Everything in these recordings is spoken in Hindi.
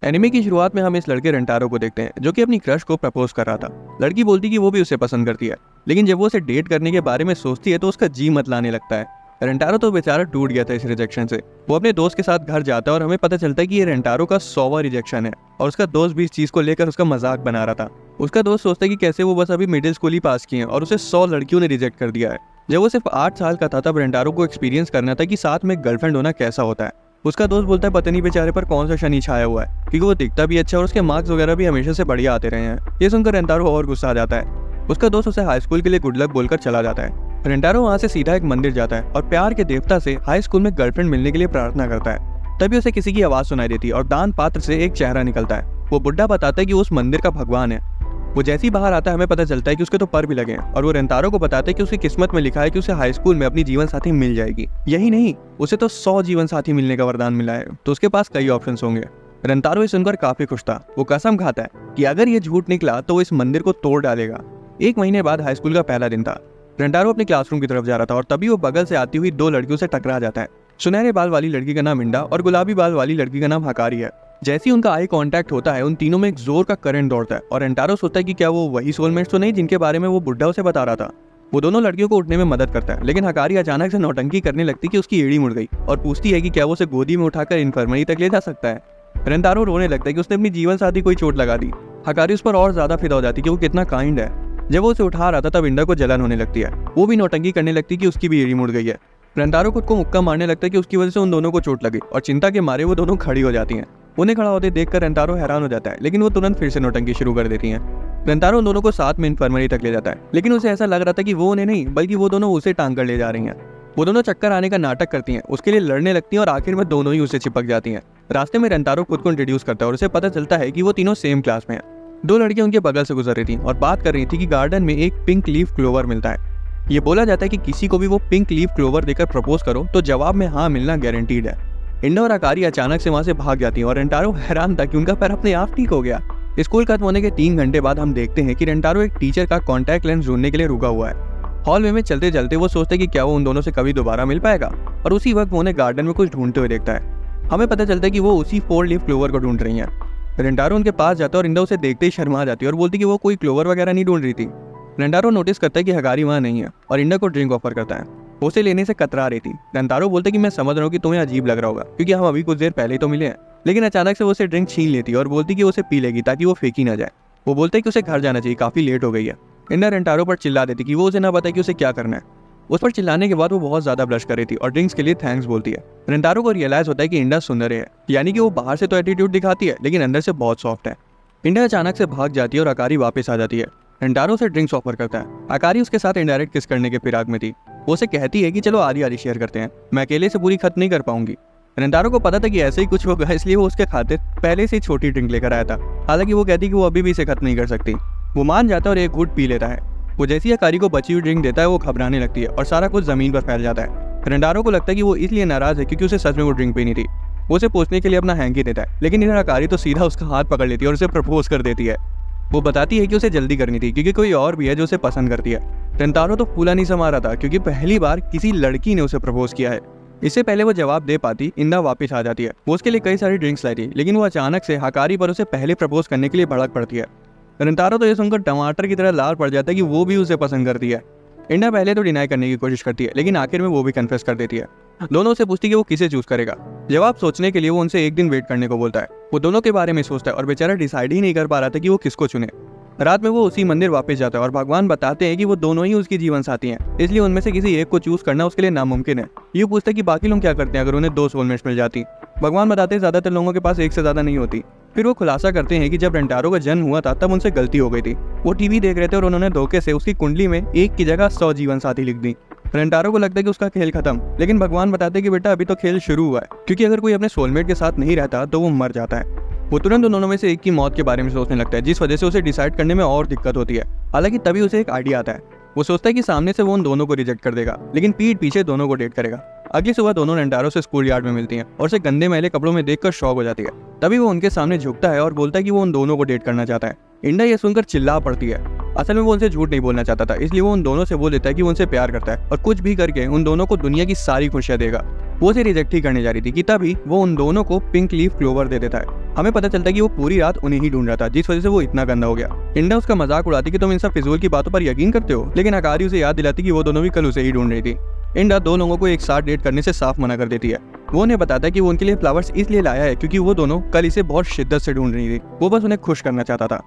एनिमे की शुरुआत में हम इस लड़के रेंटारो को देखते हैं जो कि अपनी क्रश को प्रपोज कर रहा था। लड़की बोलती कि वो भी उसे पसंद करती है, लेकिन जब वो उसे डेट करने के बारे में सोचती है तो उसका जी मत लाने लगता है। रेंटारो तो बेचारा टूट गया था इस रिजेक्शन से। वो अपने दोस्त के साथ घर जाता है और हमें पता चलता है कि ये रेंटारो का 100वां रिजेक्शन है और उसका दोस्त भी इस चीज को लेकर उसका मजाक बना रहा था। उसका दोस्त सोचता है कि कैसे वो बस अभी मिडिल स्कूल ही पास किए हैं और उसे 100 लड़कियों ने रिजेक्ट कर दिया है। जब वो सिर्फ 8 साल का था तब रेंटारो को एक्सपीरियंस करना था कि साथ में गर्लफ्रेंड होना कैसा होता है। उसका दोस्त बोलता है पता नहीं बेचारे पर कौन सा शनि छाया हुआ है, क्योंकि वो दिखता भी अच्छा और उसके मार्क्स वगैरह भी हमेशा से बढ़िया आते रहे हैं। ये सुनकर रेंटारो और गुस्सा आ जाता है। उसका दोस्त उसे हाई स्कूल के लिए गुड लक बोलकर चला जाता है। रेंटारो वहाँ से सीधा एक मंदिर जाता है और प्यार के देवता से हाई स्कूल में गर्लफ्रेंड मिलने के लिए प्रार्थना करता है। तभी उसे किसी की आवाज सुनाई देती है और दान पात्र से एक चेहरा निकलता है। वो बुड्ढा बताता है कि वो उस मंदिर का भगवान है। वो जैसे ही बाहर आता है हमें पता चलता है कि उसके तो पर भी लगे हैं और वो रेंटारो को बताता है कि उसकी किस्मत में लिखा है कि उसे हाई स्कूल में अपनी जीवन साथी मिल जाएगी। यही नहीं, उसे तो 100 जीवन साथी मिलने का वरदान मिला है, तो उसके पास कई ऑप्शन होंगे। रेंटारो ये सुनकर काफी खुश था। वो कसम खाता है कि अगर ये झूठ निकला तो वो इस मंदिर को तोड़ डालेगा। 1 महीने बाद हाई स्कूल का पहला दिन था। रेंटारो अपने क्लासरूम की तरफ जा रहा था और तभी वो बगल से आती हुई 2 लड़कियों से टकरा जाता है। सुनहरे बाल वाली लड़की का नाम इंडा और गुलाबी बाल वाली लड़की का नाम हकारी है। जैसे ही उनका आई कांटेक्ट होता है उन तीनों में एक जोर का करंट दौड़ता है और रेंटारो सोचता है कि क्या वो वही सोलमेट्स तो नहीं जिनके बारे में वो बुड्ढा उसे बता रहा था। वो दोनों लड़कियों को उठने में मदद करता है, लेकिन हकारी अचानक से नौटंकी करने लगती कि उसकी एड़ी मुड़ गई और पूछती है कि क्या वो उसे गोदी में उठाकर इन्फर्मरी तक ले जा सकता है। रेंटारो रोने लगता है कि उसने अपनी जीवन साथी कोई चोट लगा दी। हकारी उस पर और ज्यादा फिदा हो जाती कि वो कितना काइंड है। जब वो उसे उठा रहा था तब इंडा को जलन होने लगती है। वो भी नौटंकी करने लगती कि उसकी भी एड़ी मुड़ गई है। रेंटारो खुद को मुक्का मारने लगता है कि उसकी वजह से उन दोनों को चोट लगी और चिंता के मारे वो दोनों खड़ी हो जाती हैं। उन्हें खड़ा होते देखकर रेंटारो हैरान हो जाता है, लेकिन वो तुरंत फिर से नौटंकी शुरू कर देती हैं। रेंटारो उन दोनों को साथ में इन्फर्मरी तक ले जाता है, लेकिन उसे ऐसा लग रहा था कि वो उन्हें नहीं बल्कि वो दोनों उसे टांग कर ले जा रही हैं। वो दोनों चक्कर आने का नाटक करती हैं, उसके लिए लड़ने लगती हैं और आखिर में दोनों ही उसे चिपक जाती हैं। रास्ते में रेंटारो खुद को इंट्रोड्यूस करता है और उसे पता चलता है कि वो तीनों सेम क्लास में हैं। 2 लड़कियां उनके बगल से गुजर रही थी और बात कर रही थी कि गार्डन में एक पिंक लीफ क्लोवर मिलता है। ये बोला जाता है कि किसी को भी वो पिंक लीफ क्लोवर देकर प्रपोज करो तो जवाब में हाँ मिलना गारंटीड है। इंडा और हकारी अचानक से वहां से भाग जाती हैं और रेंटारो हैरान था कि उनका पैर अपने आप ठीक हो गया। स्कूल खत्म होने के 3 घंटे बाद हम देखते हैं कि रेंटारो एक टीचर का कॉन्टैक्ट लेंस ढूंढने के लिए रुका हुआ है। हॉल में चलते चलते वो सोचते कि क्या वो उन दोनों से कभी दोबारा मिल पाएगा, और उसी वक्त वो उन्हें गार्डन में कुछ ढूंढते हुए देखता है। हमें पता चलता है कि वो उसी 4 लीफ क्लोवर को ढूंढ रही हैं। रेंटारो उनके पास जाता है और इंडा उसे देखते ही शर्मा जाती है और बोलती कि वो कोई क्लोवर वगैरह नहीं ढूंढ रही थी। रेंटारो नोटिस करता है कि हकारी वहाँ नहीं है और इंडा को ड्रिंक ऑफर करता है। वो उसे लेने से कतरा रही थी। रेंटारो बोलता है कि मैं समझ रहा हूँ कि तुम्हें अजीब लग रहा होगा क्योंकि हम अभी कुछ देर पहले ही तो मिले हैं, लेकिन अचानक से वो उसे ड्रिंक छीन लेती है और बोलती कि वो उसे पी लेगी ताकि वो फेंकी ना जाए। वो बोलता है कि उसे घर जाना चाहिए, काफी लेट हो गई है। इंडा रेंटारो पर चिल्ला देती कि वो उसे ना बताए कि उसे क्या करना है। उस पर चिल्लाने के बाद वो बहुत ज्यादा ब्लश कर रही थी और ड्रिंक्स के लिए थैंक्स बोलती है। रेंटारो को रियलाइज होता है कि इंडा सुंदर है, यानी कि वो बाहर से तो एटीट्यूड दिखाती है लेकिन अंदर से बहुत सॉफ्ट है। इंडा अचानक से भाग जाती है और हकारी वापस आ जाती है। रेंटारो से ड्रिंक्स ऑफर करता है। हकारी उसके साथ इनडायरेक्ट किस करने के फिराक में थी। वो उसे कहती है कि चलो आधी आधी शेयर करते हैं, मैं अकेले से पूरी खत्म नहीं कर पाऊंगी। रेंटारो को पता था कि ऐसे ही कुछ होगा, इसलिए वो उसके खातिर पहले से ही छोटी ड्रिंक लेकर आया था। हालांकि वो कहती कि वो अभी भी इसे खत्म नहीं कर सकती। वो मान जाता है और एक घूंट पी लेता है। वो जैसे ही हकारी को बची हुई ड्रिंक देता है वो घबराने लगती है और सारा कुछ जमीन पर फैल जाता है। रेंटारो को लगता है कि वो इसलिए नाराज है क्योंकि उसे सच में वो ड्रिंक पीनी थी। वो उसे पूछने के लिए अपना हैंकी देता है, लेकिन इधर हकारी तो सीधा उसका हाथ पकड़ लेती है और उसे प्रपोज कर देती है। वो बताती है कि उसे जल्दी करनी थी क्योंकि कोई और भी है जो उसे पसंद करती है। रेंटारो तो फूला नहीं समा रहा था क्योंकि पहली बार किसी लड़की ने उसे प्रपोज किया है। इससे पहले वो जवाब दे पाती इंडा वापस आ जाती है। वो उसके लिए कई सारी ड्रिंक्स लाई थी, लेकिन वो अचानक से हकारी पर उसे पहले प्रपोज करने के लिए भड़क पड़ती है। रेंटारो तो ये सुनकर टमाटर की तरह लाल पड़ जाता है कि वो भी उसे पसंद करती है। इंडा पहले तो डिनाई करने की कोशिश करती है, लेकिन आखिर में वो भी कन्फेस कर देती है। दोनों से पूछती कि वो किसे चूज करेगा। जवाब सोचने के लिए वो उनसे 1 दिन वेट करने को बोलता है। वो दोनों के बारे में सोचता है और बेचारा डिसाइड ही नहीं कर पा रहा था कि वो किसको चुने। रात में वो उसी मंदिर वापस जाता है और भगवान बताते हैं कि वो दोनों ही उसकी जीवन साथी हैं, इसलिए उनमें से किसी एक को चूज करना उसके लिए नामुमकिन है। ये पूछता है कि बाकी लोग क्या करते हैं अगर उन्हें 2 सोलमेट्स मिल जाती। भगवान बताते हैं ज्यादातर लोगों के पास एक से ज्यादा नहीं होती। फिर वो खुलासा करते हैं कि जब रेंटारो का जन्म हुआ था तब उनसे गलती हो गई थी। वो टीवी देख रहे थे और उन्होंने धोखे से उसकी कुंडली में 1 की जगह 100 जीवन साथी लिख दी। रेंटारो को लगता है कि उसका खेल खत्म, लेकिन भगवान बताते हैं कि बेटा अभी तो खेल शुरू हुआ है, क्योंकि अगर कोई अपने सोलमेट के साथ नहीं रहता तो वो मर जाता है। वो तुरंत उन दोनों में से एक की मौत के बारे में सोचने लगता है, जिस वजह से उसे डिसाइड करने में और दिक्कत होती है। हालांकि तभी उसे एक आइडिया आता है। वो सोचता है कि सामने से वो उन दोनों को रिजेक्ट कर देगा, लेकिन पीठ पीछे दोनों को डेट करेगा। अगली सुबह दोनों रेंटारो से स्कूल यार्ड में मिलती हैं और उसे गंदे मैले कपड़ों में देखकर शॉक हो जाती है। तभी वो उनके सामने झुकता है और बोलता है कि वो उन दोनों को डेट करना चाहता है। इंडा ये सुनकर चिल्ला पड़ती है। असल में वो उनसे झूठ नहीं बोलना चाहता था, इसलिए वो उन दोनों से बोल देता है कि वो उनसे प्यार करता है और कुछ भी करके उन दोनों को दुनिया की सारी खुशियां देगा। वो उसे रिजेक्ट ही करने जा रही थी कि तभी वो उन दोनों को पिंक लीफ क्लोवर दे देता है। हमें पता चलता है कि वो पूरी रात उन्हें ही ढूंढ रहा था, जिस वजह से वो इतना गंदा हो गया। इंडा उसका मजाक उड़ाती कि तुम इन सब फिजूल की बातों पर यकीन करते हो, लेकिन हकारी उसे याद दिलाती कि वो दोनों भी कल उसे ही ढूंढ रही थी। इंडा दो लोगों को एक साथ डेट करने से साफ मना कर देती है। वो उन्हें बताता है कि वो उनके लिए फ्लावर्स इसलिए लाया है क्योंकि वो दोनों कल इसे बहुत शिद्दत से ढूंढ रही थी, वो बस उन्हें खुश करना चाहता था।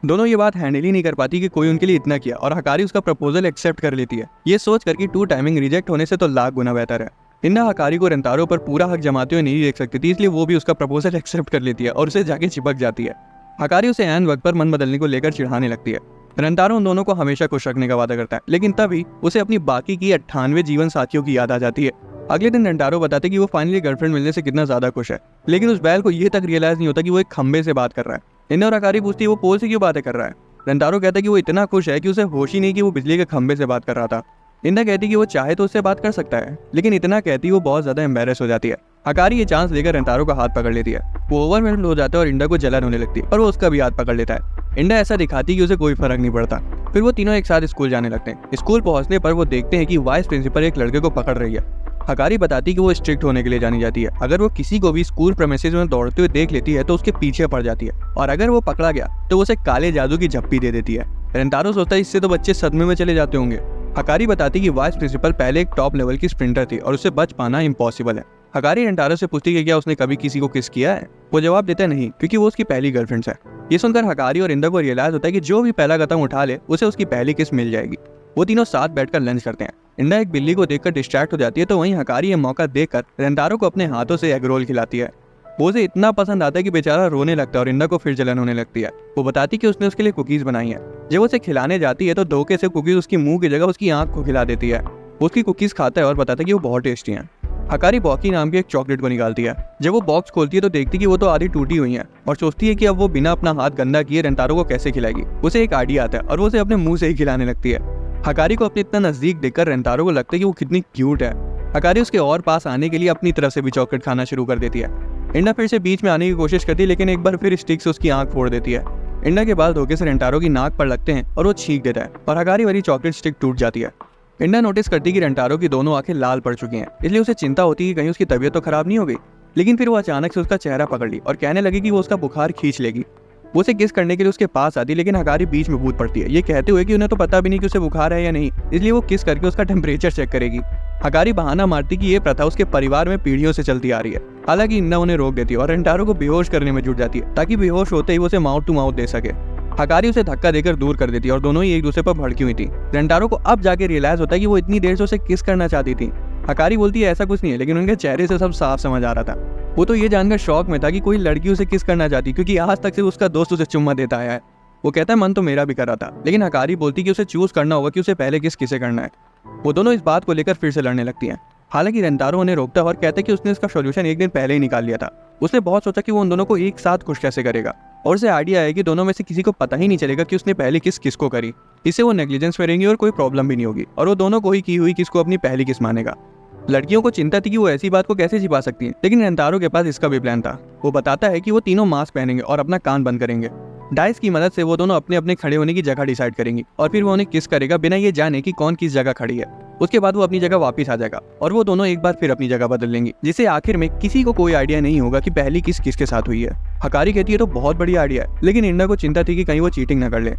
दोनों ये बात हैंडल ही नहीं कर पाती कि कोई उनके लिए इतना किया, और हकारी उसका प्रपोजल एक्सेप्ट कर लेती है, ये सोच कर कि टू टाइमिंग रिजेक्ट होने से तो लाख गुना बेहतर है। इंडा हकारी को रेंतारो पर पूरा हक जमाते हुए नहीं देख सकती थी, इसलिए वो भी उसका प्रपोजल एक्सेप्ट कर लेती है और उसे जाके चिपक जाती है। हकारी उसे ऐन वक्त पर मन बदलने को लेकर चिढ़ाने लगती है। रेंतारो उन दोनों को हमेशा खुश रखने का वादा करता है, लेकिन तभी उसे अपनी बाकी की 98 जीवन साथियों की याद आ जाती है। अगले दिन रेंतारो बताते कि वो फाइनली गर्लफ्रेंड मिलने से कितना ज्यादा खुश है, लेकिन उस बैल को ये तक रियलाइज नहीं होता कि वो एक खंबे से बात कर रहा है। इंडा और हकारी पूछती है वो पोल से क्यों बातें कर रहा है। रेंतारो कहता है कि वो इतना खुश है कि उसे होश ही नहीं कि वो बिजली के खंबे से बात कर रहा था। इंडा कहती कि वो चाहे तो उससे बात कर सकता है, लेकिन इतना कहती वो बहुत ज्यादा एम्बेरस हो जाती है। हकारी ये चांस लेकर रेंतारो का हाथ पकड़ लेती है। वो ओवरवेल्ड हो जाता है और इंडा को जलन होने लगती है, और वो उसका भी हाथ पकड़ लेता है। इंडा ऐसा दिखाती कि उसे कोई फर्क नहीं पड़ता। फिर वो तीनों एक साथ स्कूल जाने लगते हैं। स्कूल पहुंचने पर वो देखते हैं कि वाइस प्रिंसिपल एक लड़के को पकड़ रही है। हकारी बताती कि वो स्ट्रिक्ट होने के लिए जानी जाती है। अगर वो किसी को भी स्कूल प्रेमिसेस में दौड़ते हुए देख लेती है तो उसके पीछे पड़ जाती है, और अगर वो पकड़ा गया तो उसे काले जादू की झप्पी दे देती है। रेंतारो सोचता है इससे तो बच्चे सदमे में चले जाते होंगे। हकारी बताती कि वाइस प्रिंसिपल पहले एक टॉप लेवल की स्प्रिंटर थी और उससे बच पाना इम्पॉसिबल है। हकारी रेंतारो से पूछती कि क्या उसने कभी किसी को किस किया है। वो जवाब देता नहीं, क्योंकि वो उसकी पहली गर्लफ्रेंड है। ये सुनकर हकारी और इंडा को रियलाइज होता है कि जो भी पहला कदम उठा ले उसे उसकी पहली किस मिल जाएगी। वो तीनों साथ बैठकर लंच करते हैं। इंडा एक बिल्ली को देखकर डिस्ट्रैक्ट हो जाती है, तो वहीं हकारी ये मौका देखकर रेंतारो को अपने हाथों से एग रोल खिलाती है। वो उसे इतना पसंद आता है कि बेचारा रोने लगता है और इंडा को फिर जलन होने लगती है। वो बताती कि उसने उसके लिए कुकीज बनाई है। जब उसे खिलाने जाती है तो धोखे से कुकीज उसकी मुंह की जगह उसकी आंख को खिला देती है। वो उसकी कुकीज खाता है और बताता है कि वो बहुत टेस्टी हैं। हकारी बॉकी नाम की एक चॉकलेट को निकालती है। जब वो बॉक्स खोलती है तो देखती कि वो तो आधी टूटी हुई है, और सोचती है कि अब वो बिना अपना हाथ गंदा किए रेंतारो को कैसे खिलाएगी। उसे एक आइडिया आता है और वो उसे अपने मुंह से ही खिलाने लगती है। हकारी को अपने इतना नजदीक देखकर रेंतारो को लगता है कि वो कितनी क्यूट है। हकारी उसके और पास आने के लिए अपनी तरफ से भी चॉकलेट खाना शुरू कर देती है। इंडा फिर से बीच में आने की कोशिश करती है, लेकिन एक बार फिर स्टिक से उसकी आंख फोड़ देती है। इंडा के बाल धोखे से रेंतारो की नाक पर लगते हैं और वो छींक देता है, और हकारी वाली चॉकलेट स्टिक टूट जाती है। इंडा नोटिस करती है कि रेंतारो की दोनों आंखें लाल पड़ चुकी हैं, इसलिए उसे चिंता होती है कि कहीं उसकी तबीयत तो खराब नहीं हो गई। लेकिन फिर वो अचानक से उसका चेहरा पकड़ ली और कहने लगी कि वो उसका बुखार खींच लेगी। वो उसे किस करने के लिए उसके पास आती, लेकिन हकारी बीच में कूद पड़ती है, ये कहते हुए कि उन्हें तो पता भी नहीं कि उसे बुखार है या नहीं, इसलिए वो किस करके उसका टेम्परेचर चेक करेगी। हकारी बहाना मारती कि ये प्रथा उसके परिवार में पीढ़ियों से चलती आ रही है। हालांकि इंडा उन्हें रोक देती है और रेंतारो को बेहोश करने में जुट जाती है, ताकि बेहोश होते ही वो उसे माउथ टू माउथ दे सके। हकारी उसे धक्का देकर दूर कर देती है और दोनों ही एक दूसरे पर भड़की हुई थी। रेंतारो को अब जाके रियलाइज होता है कि वो इतनी देर से उसे किस करना चाहती थी। हकारी बोलती है ऐसा कुछ नहीं है, लेकिन उनके चेहरे से सब साफ समझ आ रहा था। वो तो ये जानकर शौक में था कि कोई लड़की उसे किस करना चाहती, क्योंकि आज तक से उसका दोस्त उसे चुम्मा देता आया है। वो कहता है मन तो मेरा भी कर रहा था, लेकिन हकारी बोलती कि उसे चूज करना होगा कि उसे पहले किसे करना है। वो दोनों इस बात को लेकर फिर से लड़ने लगती हैं। हालांकि रेंतारो उन्हें रोकता है और कहता है कि उसने इसका सॉल्यूशन एक दिन पहले ही निकाल लिया था। उसने बहुत सोचा कि वो उन दोनों को एक साथ खुश कैसे करेगा, और उसे आइडिया है कि दोनों में से किसी को पता ही नहीं चलेगा कि उसने पहले किस को करी। इससे वो नेग्लिजेंस करेंगी और कोई प्रॉब्लम भी नहीं होगी, और वो दोनों को ही की हुई किसको अपनी पहली किस मानेगा। लड़कियों को चिंता थी कि वो ऐसी बात को कैसे छिपा सकती हैं, लेकिन रेंतारो के पास इसका भी प्लान था। वो बताता है कि वो तीनों मास्क पहनेंगे और अपना कान बंद करेंगे। डाइस की मदद से वो दोनों अपने अपने खड़े होने की जगह डिसाइड करेंगी, और फिर वो उन्हें किस करेगा बिना ये जाने कि कौन किस जगह खड़ी है। उसके बाद वो अपनी जगह वापस आ जाएगा और वो दोनों एक बार फिर अपनी जगह बदल लेंगी, जिससे आखिर में किसी को कोई आइडिया नहीं होगा कि पहली किस किसके साथ हुई है। हकारी कहती है तो बहुत बढ़िया आइडिया है, लेकिन इंडा को चिंता थी कि कहीं वो चीटिंग न कर ले।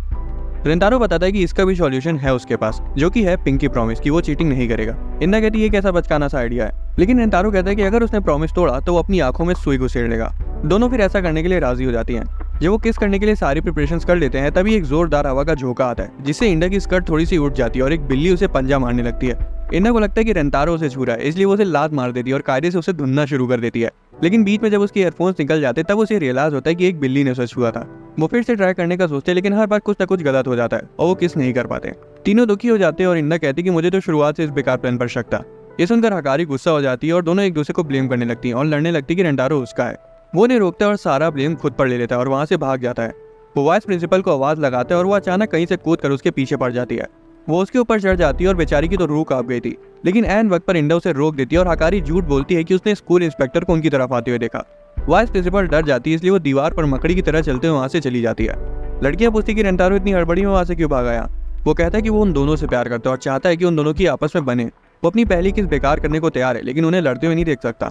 रेंतारो बताता है कि इसका भी सॉल्यूशन है उसके पास, जो कि है पिंकी प्रॉमिस कि वो चीटिंग नहीं करेगा। इंडा कहती है ये कैसा बचकाना सा आइडिया है, लेकिन रेंतारो कहता है कि अगर उसने प्रॉमिस तोड़ा तो वो अपनी आंखों में सुई घुसेड़ लेगा। दोनों फिर ऐसा करने के लिए राजी हो जाती हैं। जब वो किस करने के लिए सारी प्रिपरेशंस कर लेते हैं, तभी एक जोरदार हवा का झोंका आता है, जिससे इंडा की स्कर्ट थोड़ी सी उठ जाती है और एक बिल्ली उसे पंजा मारने लगती है। इंडा को लगता है कि रेंतारो उसे छू रहा है, इसलिए वो उसे लात मार देती है और कायदे से उसे धुनना शुरू कर देती है। लेकिन बीच में जब उसके ईयरफोन्स निकल जाते तब उसे रियलाइज होता है कि एक बिल्ली ने उसे छुआ था। वो फिर से ट्राई करने का सोचते हैं, लेकिन हर बार कुछ न कुछ गलत हो जाता है और वो किस नहीं कर पाते। तीनों दुखी हो जाते हैं और इंडा कहती है कि मुझे तो शुरुआत से इस बेकार प्लान पर शक था। ये सुनकर हकारी गुस्सा हो जाती है और दोनों एक दूसरे को ब्लेम करने लगती है और लड़ने लगती है कि रेंतारो उसका है। वो उन्हें रोकता है और सारा ब्लेम खुद पर ले लेता है और वहां से भाग जाता है। वो वाइस प्रिंसिपल को आवाज लगाता है और वो अचानक कहीं से कूद कर उसके पीछे पड़ जाती है। वो उसके ऊपर चढ़ जाती है और बेचारी की तो रूह कांप गई थी, लेकिन ऐन वक्त पर इंडा उसे रोक देती है और हकारी झूठ बोलती है कि उसने स्कूल इंस्पेक्टर को उनकी तरफ आते हुए देखा। वाइस प्रिंसिपल डर जाती है, इसलिए वो दीवार पर मकड़ी की तरह चलते हुए वहां से चली जाती है। लड़कियां पूछती कि रेंतारो इतनी हड़बड़ी में वहां से क्यों भाग आया। वो कहता है कि वो उन दोनों से प्यार करता है और चाहता है कि उन दोनों की आपस में बने। वो अपनी पहली किस बेकार करने को तैयार है, लेकिन उन्हें लड़ते हुए नहीं देख सकता।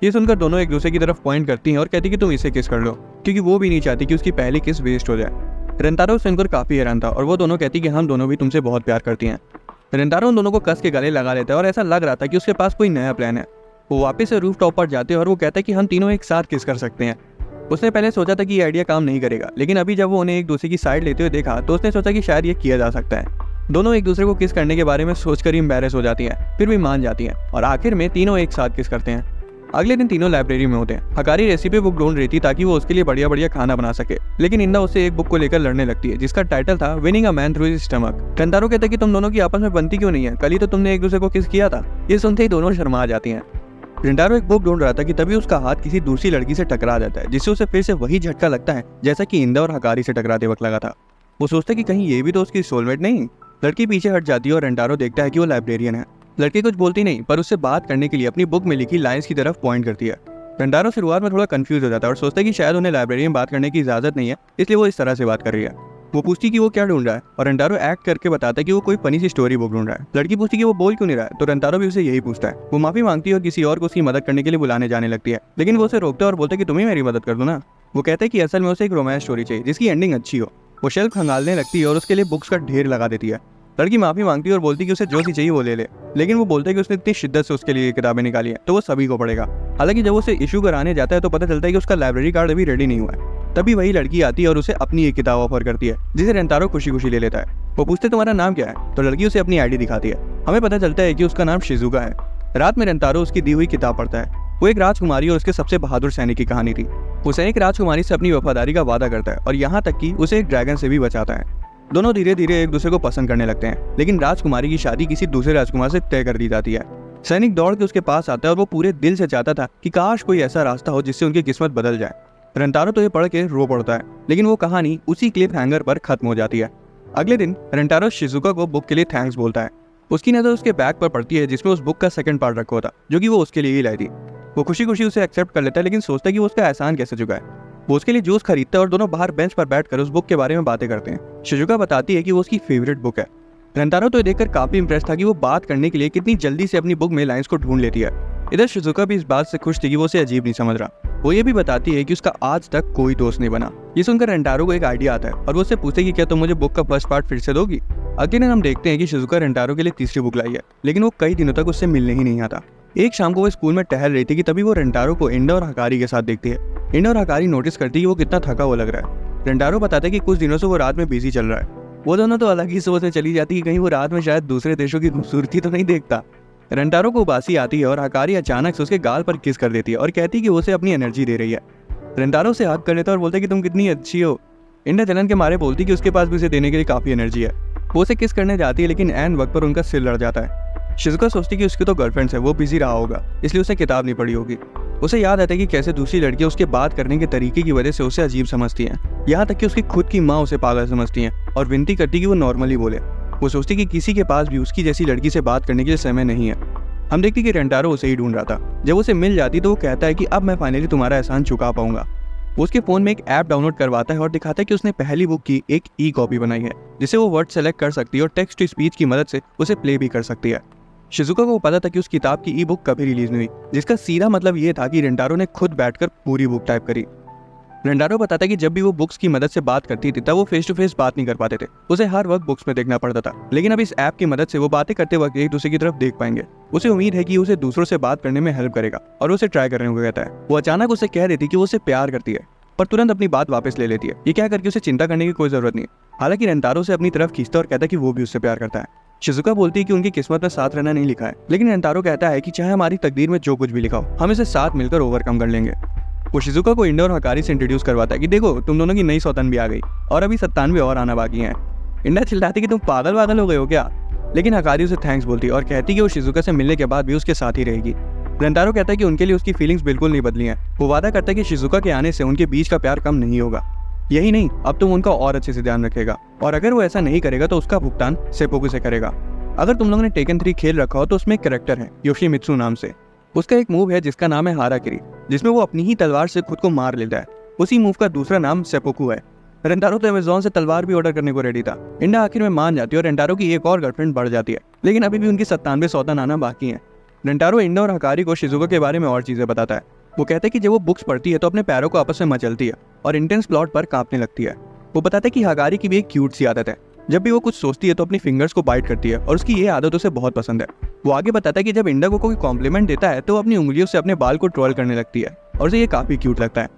ये सुनकर दोनों एक दूसरे की तरफ पॉइंट करती हैं और कहती कि तुम इसे किस कर लो, क्योंकि वो भी नहीं चाहती कि उसकी पहली किस वेस्ट हो जाए। रेंटारो सुनकर काफी हैरान था और वो दोनों कहती कि हम दोनों भी तुमसे बहुत प्यार करती हैं। रेंटारो उन दोनों को कस के गले लगा लेता है और ऐसा लग रहा था कि उसके पास कोई नया प्लान है। वो वापस से रूफ टॉप पर जाते हैं और वो कहता है कि हम तीनों एक साथ किस कर सकते हैं। उसने पहले सोचा था कि ये आइडिया काम नहीं करेगा, लेकिन अभी जब वो उन्हें एक दूसरे की साइड लेते हुए देखा तो उसने सोचा कि शायद ये किया जा सकता है। दोनों एक दूसरे को किस करने के बारे में सोचकर ही एम्बैरेस हो जाती हैं, फिर भी मान जाती हैं और आखिर में तीनों एक साथ किस करते हैं। अगले दिन तीनों लाइब्रेरी में होते हैं। हकारी रेसिपी बुक ढूंढ रही थी ताकि वो उसके लिए बढ़िया बढ़िया खाना बना सके, लेकिन इंदा उससे एक बुक को लेकर लड़ने लगती है जिसका टाइटल था winning a man through his stomach. Rentaro कहते हैं कि तुम दोनों की आपस में बनती क्यों नहीं है, कल ही तो तुमने एक दूसरे को किस किया था। ये सुनते ही दोनों शर्मा जाती हैं। रेंटारो एक बुक ढूंढ रहा था कि तभी उसका हाथ किसी दूसरी लड़की से टकरा जाता है, जिससे उसे फिर से वही झटका लगता है जैसा कि इंदा और हकारी से टकराते वक्त लगा था। वो सोचता है कि कहीं ये भी तो उसकी सोलमेट नहीं। लड़की पीछे हट जाती है और रेंटारो देखता है कि वो लाइब्रेरियन है। लड़की कुछ बोलती नहीं, पर उससे बात करने के लिए अपनी बुक में लिखी लाइंस की तरफ पॉइंट करती है। रेंटारो शुरुआत में थोड़ा कंफ्यूज हो जाता है और सोचता है कि शायद उन्हें लाइब्रेरी में बात करने की इजाजत नहीं है, इसलिए वो इस तरह से बात कर रही है। वो पूछती है कि वो क्या ढूंढ रहा है और रेंटारो एक्ट करके बताता है कि वो कोई फनी सी स्टोरी बुक ढूंढ रहा है। लड़की पूछती है कि वो बोल क्यों नहीं रहा है, तो रेंटारो भी उसे यही पूछता है। वो माफी मांगती है और किसी और को उसकी मदद करने के लिए बुलाने जाने लगती है, लेकिन वो उसे रोकता है और बोलता है कि तुम ही मेरी मदद कर दो ना। वो कहता है कि असल में उसे एक रोमांस स्टोरी चाहिए जिसकी एंडिंग अच्छी हो। वो शेल्फ खंगालने लगती है और उसके लिए बुक्स का ढेर लगा देती है। लड़की माफी मांगती है और बोलती है कि उसे जो सी चाहिए वो ले ले, लेकिन वो बोलता है कि उसने इतनी शिद्दत से उसके लिए किताबें निकाली हैं तो वो सभी को पढ़ेगा। हालांकि जब उसे इशू कराने जाता है तो पता चलता है कि उसका लाइब्रेरी कार्ड अभी रेडी नहीं हुआ है। तभी वही लड़की आती है और उसे अपनी एक किताब ऑफर करती है, जिसे रेंटारो खुशी खुशी ले लेता है। वो पूछते तुम्हारा नाम क्या है, तो लड़की उसे अपनी आईडी दिखाती है। हमें पता चलता है कि उसका नाम शिजुका है। रात में रेंटारो उसकी दी हुई किताब पढ़ता है। वो एक राजकुमारी और उसके सबसे बहादुर सैनिक की कहानी थी। उसे एक राजकुमारी से अपनी वफादारी का वादा करता है और यहाँ तक कि उसे एक ड्रैगन से भी बचाता है। दोनों धीरे धीरे एक दूसरे को पसंद करने लगते हैं, लेकिन राजकुमारी की शादी किसी दूसरे राजकुमार से तय कर दी जाती है। सैनिक दौड़ के उसके पास आता है और वो पूरे दिल से चाहता था कि काश कोई ऐसा रास्ता हो जिससे उनकी किस्मत बदल जाए। रेंटारो तो ये पढ़ के रो पड़ता है, लेकिन वो कहानी उसी क्लिफ हैंगर पर खत्म हो जाती है। अगले दिन रेंटारो शिजुका को बुक के लिए थैंक्स बोलता है। उसकी नजर उसके बैग पर पड़ती है जिसमें उस बुक का सेकंड पार्ट रखा था, जो कि वो उसके लिए ही लाई थी। वो खुशी खुशी उसे एक्सेप्ट कर लेता है, लेकिन सोचता है कि वो उसका एहसान कैसे चुका है। वो उसके लिए जूस खरीदता है और दोनों बाहर बेंच पर बैठकर उस बुक के बारे में बातें करते हैं। शिजुका बताती है कि वो उसकी फेवरेट बुक है। रेंटारो तो ये देखकर काफी इंप्रेस था कि वो बात करने के लिए कितनी जल्दी से अपनी बुक में लाइंस को ढूंढ लेती है। इधर शिजुका भी इस बात से खुश थी कि वो उसे अजीब नहीं समझ रहा। वो ये भी बताती है कि उसका आज तक कोई दोस्त नहीं बना। ये सुनकर रेंटारो को एक आइडिया आता है और वो उससे पूछते कि क्या तुम मुझे बुक का फर्स्ट पार्ट फिर से दोगी। अगले दिन हम देखते हैं कि शिजुका रेंटारो के लिए तीसरी बुक लाई है, लेकिन वो कई दिनों तक उससे मिलने ही नहीं आता। एक शाम को वो स्कूल में टहल रही थी कि तभी वो रेंटारो को इंडा और हकारी के साथ देखती है। इंडा और हकारी नोटिस करती है कि वो कितना थका हुआ लग रहा है। रेंटारो बताता है कि कुछ दिनों से वो रात में बिजी चल रहा है। वो दोनों तो अलग ही सोच में चली जाती है कि कहीं वो रात में शायद दूसरे देशों की खूबसूरती तो नहीं देखता। रेंटारो को उबासी आती है और हकारी अचानक से उसके गाल पर किस कर देती है और कहती है कि वो उसे अपनी एनर्जी दे रही है। रेंटारो से हग कर लेता है और बोलता है कि तुम कितनी अच्छी हो। इंडा जलन के मारे बोलती कि उसके पास भी उसे देने के लिए काफी एनर्जी है। वो उसे किस करने जाती है, लेकिन एन वक्त पर उनका सिर लड़ जाता है। शिजुका सोचती कि उसकी तो गर्लफ्रेंड है, वो बिजी रहा होगा, इसलिए उसे किताब नहीं पढ़ी होगी। उसे याद आता है कि कैसे दूसरी लड़कियां उसके बात करने के तरीके की वजह से उसे अजीब समझती हैं, यहाँ तक कि उसकी खुद की माँ उसे पागल समझती हैं और विनती करती कि वो नॉर्मली बोले। वो सोचती कि किसी के पास भी उसकी जैसी लड़की से बात करने के लिए समय नहीं है। हम देखती कि रेंटारो उसे ही ढूंढ रहा था। जब उसे मिल जाती तो वो कहता है कि अब मैं फाइनली तुम्हारा एहसान चुका पाऊंगा। वो उसके फोन में एक ऐप डाउनलोड करवाता है और दिखाता है कि उसने पहली बुक की एक ई कॉपी बनाई है, जिसे वो वर्ड सेलेक्ट कर सकती है और टेक्स्ट टू स्पीच की मदद से उसे प्ले भी कर सकती है। शिजुका को पता था कि उस किताब की ई बुक कभी रिलीज नहीं हुई, जिसका सीधा मतलब ये था कि रेंटारो ने खुद बैठकर पूरी बुक टाइप करी। रेंटारो बताता है कि जब भी वो बुक्स की मदद से बात करती थी तब वो फेस टू फेस बात नहीं कर पाते थे, उसे हर वक्त बुक्स में देखना पड़ता था, लेकिन अब इस ऐप की मदद से वो बातें करते वक्त एक दूसरे की तरफ देख पाएंगे। उसे उम्मीद है कि उसे दूसरों से बात करने में हेल्प करेगा और उसे ट्राई करने को कहता है। वो अचानक उसे कह देती कि वो उसे प्यार करती है, पर तुरंत अपनी बात वापस ले लेती है। ये क्या करके उसे चिंता करने की कोई जरूरत नहीं है। हालांकि रेंटारो से अपनी तरफ खींचता और कहता है कि वो भी उससे प्यार करता है। शिजुका बोलती है कि उनकी किस्मत में साथ रहना नहीं लिखा है, लेकिन रेंटारो कहता है कि चाहे हमारी तकदीर में जो कुछ भी लिखा हो, हम इसे साथ मिलकर ओवरकम कर लेंगे। वो शिजुका को इंडा और हकारी से इंट्रोड्यूस करवाता है कि देखो तुम दोनों की नई सौतन भी आ गई और अभी 97 और आना बाकी हैं। इंडा चिल्लाती कि तुम पागल हो गए हो क्या, लेकिन हकारी उसे थैंक्स बोलती है और कहती कि वो शिजुका से मिलने के बाद भी उसके साथ ही रहेगी। रेंटारो कहता है कि उनके लिए उसकी फीलिंग्स बिल्कुल नहीं बदली हैं। वो वादा करता है कि शिजुका के आने से उनके बीच का प्यार कम नहीं होगा। यही नहीं, अब तुम उनका और अच्छे से ध्यान रखेगा, और अगर वो ऐसा नहीं करेगा तो उसका भुगतान सेपोकू से करेगा। अगर तुम लोगों ने टेकन 3 खेल रखा हो तो उसमें एक कैरेक्टर है योशिमित्सु नाम से। उसका एक मूव है जिसका नाम है हाराकिरी, जिसमें वो अपनी ही तलवार से खुद को मार लेता है। उसी मूव का दूसरा नाम सेपोकू है। रेंटारो तो अमेज़न से तलवार भी ऑर्डर करने को रेडी था। इंडा आखिर में मान जाती है और रेंटारो की एक और गर्लफ्रेंड बढ़ जाती है, लेकिन अभी भी उनकी 97 सौतन आना बाकी है। रेंटारो इंडा और हकारी को शिजुका के बारे में और चीजें बताता है। वो कहता है कि जब वो बुक्स पढ़ती है तो अपने पैरों को आपस में मचलती है और इंटेंस प्लॉट पर कांपने लगती है। वो बताता है कि हकारी की भी एक क्यूट सी आदत है, जब भी वो कुछ सोचती है तो अपनी फिंगर्स को बाइट करती है और उसकी ये आदत उसे बहुत पसंद है। वो आगे बताता है कि जब इंडा को कोई कॉम्प्लीमेंट देता है तो वो अपनी उंगलियों से अपने बाल को ट्रोल करने लगती है और उसे ये काफी क्यूट लगता है।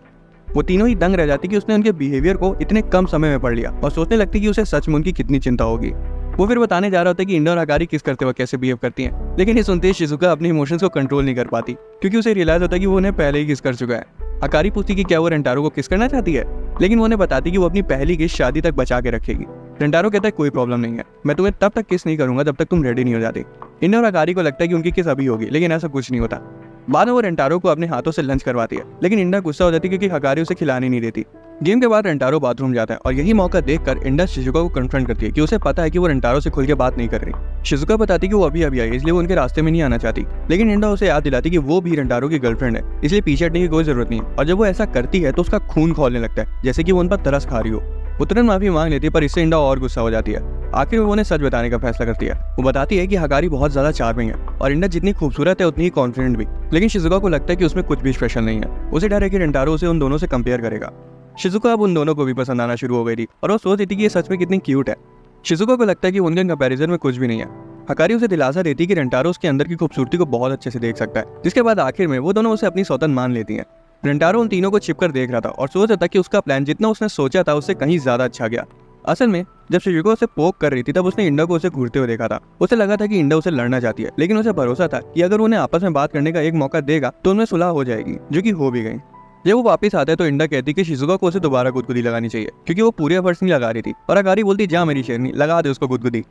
वो तीनों ही दंग रह जाती कि उसने उनके बिहेवियर को इतने कम समय में पढ़ लिया और सोचने लगती कि उसे सच में उनकी कितनी चिंता होगी। वो फिर बताने जा रहा होता है कि इंडा और हकारी किस करते वक्त कैसे बिहेव करती हैं, लेकिन ये सुनते ही शिजुका अपने इमोशंस को कंट्रोल नहीं कर पाती क्योंकि उसे रियलाइज होता है कि वो उन्हें पहले ही किस कर चुका है। हकारी पूछती कि क्या वो रेंटारो को किस करना चाहती है, लेकिन वो उन्हें बताती कि वो अपनी पहली किस शादी तक बचा के रखेगी। रेंटारो कहता है कोई प्रॉब्लम नहीं है, मैं तुम्हें तब तक किस नहीं करूंगा जब तक तुम रेडी नहीं हो जाती। इंडा और हकारी को लगता है कि उनकी किस अभी होगी, लेकिन ऐसा कुछ नहीं होता। बाद में वो रेंटारो को अपने हाथों से लंच करवाती है, लेकिन इंडा गुस्सा हो जाती है क्योंकि हकारी उसे खिलाने नहीं देती। गेम के बाद रेंटारो बाथरूम जाता है और यही मौका देखकर इंडा शिजुका को कन्फ्रंट करती है कि उसे पता है कि वो रेंटारो से खुल के बात नहीं कर रही। शिजुका बताती कि वो अभी आई इसलिए वो उनके रास्ते में नहीं आना चाहती, लेकिन इंडा उसे याद दिलाती कि वो भी रेंटारो की गर्लफ्रेंड है, इसलिए पीछे हटने की कोई जरूरत नहीं है। और जब वो ऐसा करती है तो उसका खून खौलने लगता है, जैसे कि वो उन पर तरस खा रही हो। वो तुरंत माफी मांग लेती है, पर इससे इंडा और गुस्सा हो जाती है। आखिर में वो उन्हें सच बताने का फैसला करती है। वो बताती है कि हकारी बहुत ज्यादा चार्मिंग है और इंडा जितनी खूबसूरत है उतनी ही कॉन्फिडेंट भी, लेकिन शिजुका को लगता है कि उसमें कुछ भी स्पेशल नहीं है। उसे डर है कि रेंटारो उसे उन दोनों से कंपेयर करेगा। शिजुका अब उन दोनों को भी पसंद आना शुरू हो गई थी और वो सोच रही थी कि ये सच में कितनी क्यूट है। शिजुका को लगता है कि उनके कंपैरिजन में कुछ भी नहीं है। हकारी उसे दिलासा देती है कि रेंटारो उसके अंदर की खूबसूरती को बहुत अच्छे से देख सकता है, जिसके बाद आखिर में वो दोनों उसे अपनी सौतन मान लेती हैं। रेंटारो उन तीनों को छिपकर देख रहा था और सोच रहा था कि उसका प्लान जितना उसने सोचा था उससे कहीं ज्यादा अच्छा गया। असल में जब शिजुका उसे पोक कर रही थी तब उसने इंडा को उसे घूरते हुए देखा था। उसे लगा था कि इंडा उसे लड़ना चाहती है, लेकिन उसे भरोसा था कि अगर उन्हें आपस में बात करने का एक मौका देगा तो उनमें सुलह हो जाएगी, जो कि हो भी गई। जब वो वापस आते तो इंडा कहती कि शिजुका को उसे दोबारा गुदगुदी लगानी चाहिए क्योंकि वो पूरे एफर्ट्स नहीं लगा रही थी, और हकारी बोलती जा मेरी शेरनी लगा दे उसको गुदगुदी।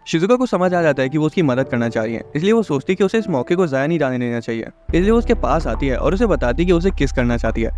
शिजुका को समझ आ जाता है कि वो उसकी मदद करना चाह रही है, इसलिए वो सोचती कि उसे इस मौके को जाया नहीं जाने देना चाहिए। इसलिए वो उसके पास आती है और उसे बताती कि उसे किस करना चाहती है।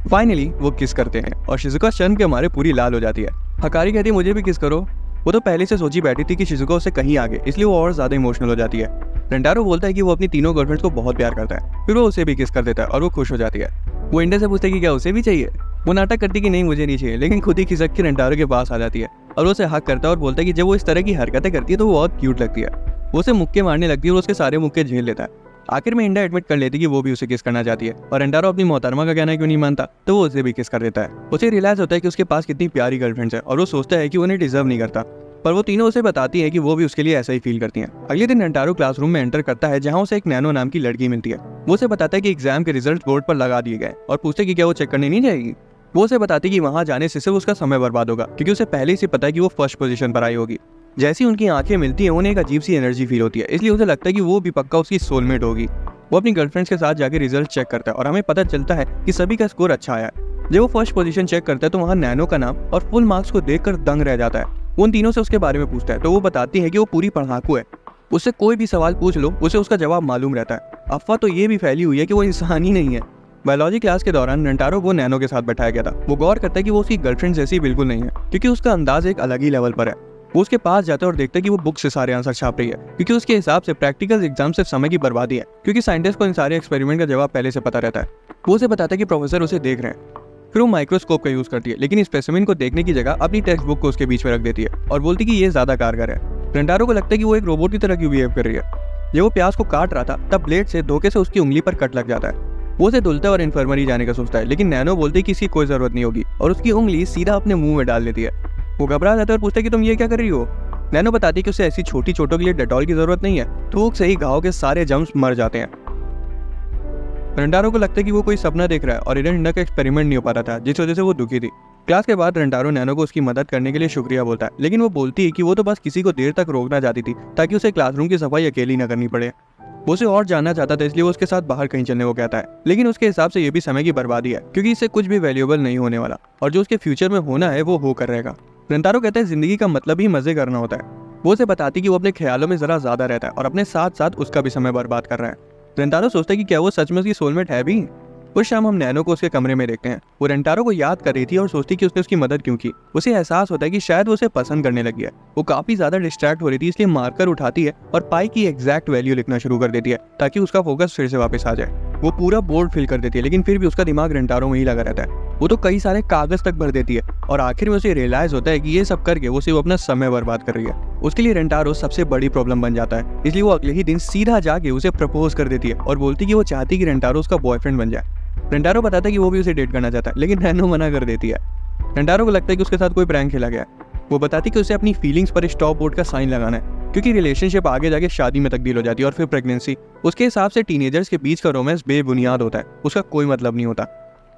फाइनली वो किस करते हैं और शिजुका शर्म के मारे पूरी लाल हो जाती है। हकारी कहती है मुझे भी किस करो। वो तो पहले से सोची बैठी थी कि शिजुका उससे कहीं आगे, इसलिए वो और ज्यादा इमोशनल हो जाती है। रेंटारो बोलता है कि वो अपनी तीनों गर्लफ्रेंड्स को बहुत प्यार करता है, फिर वो उसे भी किस कर देता है और वो खुश हो जाती है। वो इंडा से पूछता है कि क्या उसे भी चाहिए। वो नाटक करती कि नहीं मुझे नहीं चाहिए, लेकिन खुद ही खिसक के रेंटारो के पास आ जाती है और उसे हक करता है और बोलता है कि जब वो इस तरह की हरकतें करती है तो वो बहुत क्यूट लगती है। वो उसे मुक्के मारने लगती है और उसके सारे मुक्के झेल लेता है। आखिर में इंडा एडमिट कर लेती है कि वो भी उसे किस करना चाहती है, और रेंटारो अपनी मोहतरमा का कहना क्यों नहीं मानता तो वो उसे भी किस कर देता है। उसे रियलाइज होता है कि उसके पास कितनी प्यारी गर्लफ्रेंड्स है और वो सोचता है कि उन्हें डिजर्व नहीं करता, पर वो तीनों उसे बताती है कि वो भी उसके लिए ऐसा ही फील करती हैं। अगले दिन रेंटारो क्लासरूम में एंटर करता है जहां उसे एक नैनो नाम की लड़की मिलती है। वो उसे बताता है कि एग्जाम के रिजल्ट बोर्ड पर लगा दिए गए और पूछते कि क्या वो चेक करने नहीं जाएगी। वो उसे बताती है कि वहां जाने से सिर्फ उसका समय बर्बाद होगा क्योंकि उसे पहले से पता है कि वो फर्स्ट पोजीशन पर आई होगी। जैसी उनकी आंखें मिलती हैं उन्हें एक अजीब सी एनर्जी फील होती है, इसलिए उसे लगता है कि वो भी पक्का उसकी सोलमेट होगी। वो अपनी गर्लफ्रेंड्स के साथ जाके रिजल्ट चेक करता है और हमें पता चलता है कि सभी का स्कोर अच्छा आया। जब वो फर्स्ट पोजीशन चेक करता है तो वहाँ नैनो का नाम और फुल मार्क्स को देखकर दंग रह जाता है। वो उन तीनों से उसके बारे में पूछता है तो वो बताती है कि वो पूरी पढ़ाकू है, उससे कोई भी सवाल पूछ लो उसे उसका जवाब मालूम रहता है। अफवाह तो ये भी फैली हुई है कि वो इंसान ही नहीं है। बायोलॉजी क्लास के दौरान रेंटारो को नैनो के साथ बैठाया गया था। वो गौर करता है कि वो उसकी गर्लफ्रेंड जैसी बिल्कुल नहीं है क्योंकि उसका अंदाज एक अलग ही लेवल पर है। वो उसके पास जाता है और देखता है कि वो बुक से सारे आंसर छाप रही है क्योंकि उसके हिसाब से प्रैक्टिकल एग्जाम सिर्फ समय की बर्बादी है, क्योंकि साइंटिस्ट को इन सारे एक्सपेरिमेंट का जवाब पहले से पता रहता है। वो उसे बताता है कि प्रोफेसर उसे देख रहे हैं। फिर वो माइक्रोस्कोप का यूज करती है, लेकिन स्पेसिमेन को देखने की जगह अपनी टेक्स्ट बुक को उसके बीच में रख देती है और बोलती कि ये ज्यादा कारगर है। रेंटारो को लगता है कि वो एक रोबोट की तरह क्यों बिहेव कर रही है। जब वो प्याज को काट रहा था तब ब्लेड से धोखे से उसकी उंगली पर कट लग जाता है। वो उसे धुलता है और इन्फर्मरी जाने का सोचता है, लेकिन नैनो बोलती है कि इसकी कोई जरूरत नहीं होगी और उसकी उंगली सीधा अपने मुंह में डाल देती है। वो घबरा जाता है और पूछता है कि तुम ये क्या कर रही हो। नैनो बताती है कि उसे ऐसी छोटी चोटों के लिए डेटॉल की जरूरत नहीं है, थूक से ही घाव के सारे जर्म्स मर जाते हैं। रेंटारो को लगता है कि वो कोई सपना देख रहा है और इंडा का एक्सपेरिमेंट नहीं हो पा रहा था, जिस वजह से वो दुखी थी। क्लास के बाद रेंटारो नैनो को उसकी मदद करने के लिए शुक्रिया बोलता है, लेकिन वो बोलती है कि वो तो बस किसी को देर तक रोकना चाहती थी ताकि उसे क्लासरूम की सफाई अकेली न करनी पड़े। वो उसे और जानना चाहता था, इसलिए वो उसके साथ बाहर कहीं चलने को कहता है, लेकिन उसके हिसाब से ये भी समय की बर्बादी है क्योंकि इससे कुछ भी वैल्यूएबल नहीं होने वाला और जो उसके फ्यूचर में होना है वो होकर रहेगा। रेंटारो कहता है जिंदगी का मतलब ही मजे करना होता है। वो उसे बताती कि वो अपने ख्यालों में जरा ज्यादा रहता है और अपने साथ साथ उसका भी समय बर्बाद कर रहा है। रेंटारो सोचता है कि क्या वो सच में उसकी सोलमेट है भी। उस शाम हम नैनो को उसके कमरे में देखते हैं। वो रेंटारो को याद कर रही थी और सोचती कि उसने उसकी मदद क्यों की। उसे एहसास होता है कि शायद वो उसे पसंद करने लगी है। वो काफी ज्यादा डिस्ट्रैक्ट हो रही थी, इसलिए मार्कर उठाती है और पाई की एग्जैक्ट वैल्यू लिखना शुरू कर देती है ताकि उसका फोकस फिर से वापस आ जाए। वो पूरा बोर्ड फिल कर देती है, लेकिन फिर भी उसका दिमाग रेंटारो में ही लगा रहता है। वो तो कई सारे कागज तक भर देती है और आखिर में उसे रियलाइज होता है कि ये सब करके वो सिर्फ अपना समय बर्बाद कर रही है। उसके लिए रेंटारो सबसे बड़ी प्रॉब्लम बन जाता है, इसलिए वो अगले ही दिन सीधा जाके उसे प्रपोज कर देती है और बोलती कि वो चाहती कि रेंटारो उसका बॉयफ्रेंड बन जाए। रेंटारो बताता है कि वो भी उसे डेट करना चाहता है, लेकिन नैनो मना कर देती है। रेंटारो को लगता है कि उसके साथ कोई प्रैंक खेला गया है। वो बताती कि उसे अपनी फीलिंग्स पर स्टॉप बोर्ड का साइन लगाना है, क्योंकि रिलेशनशिप आगे जाके शादी में तब्दील हो जाती है और फिर प्रेगनेंसी। उसके हिसाब से टीनेजर्स के बीच का रोमांस बेबुनियाद होता है, उसका कोई मतलब नहीं होता।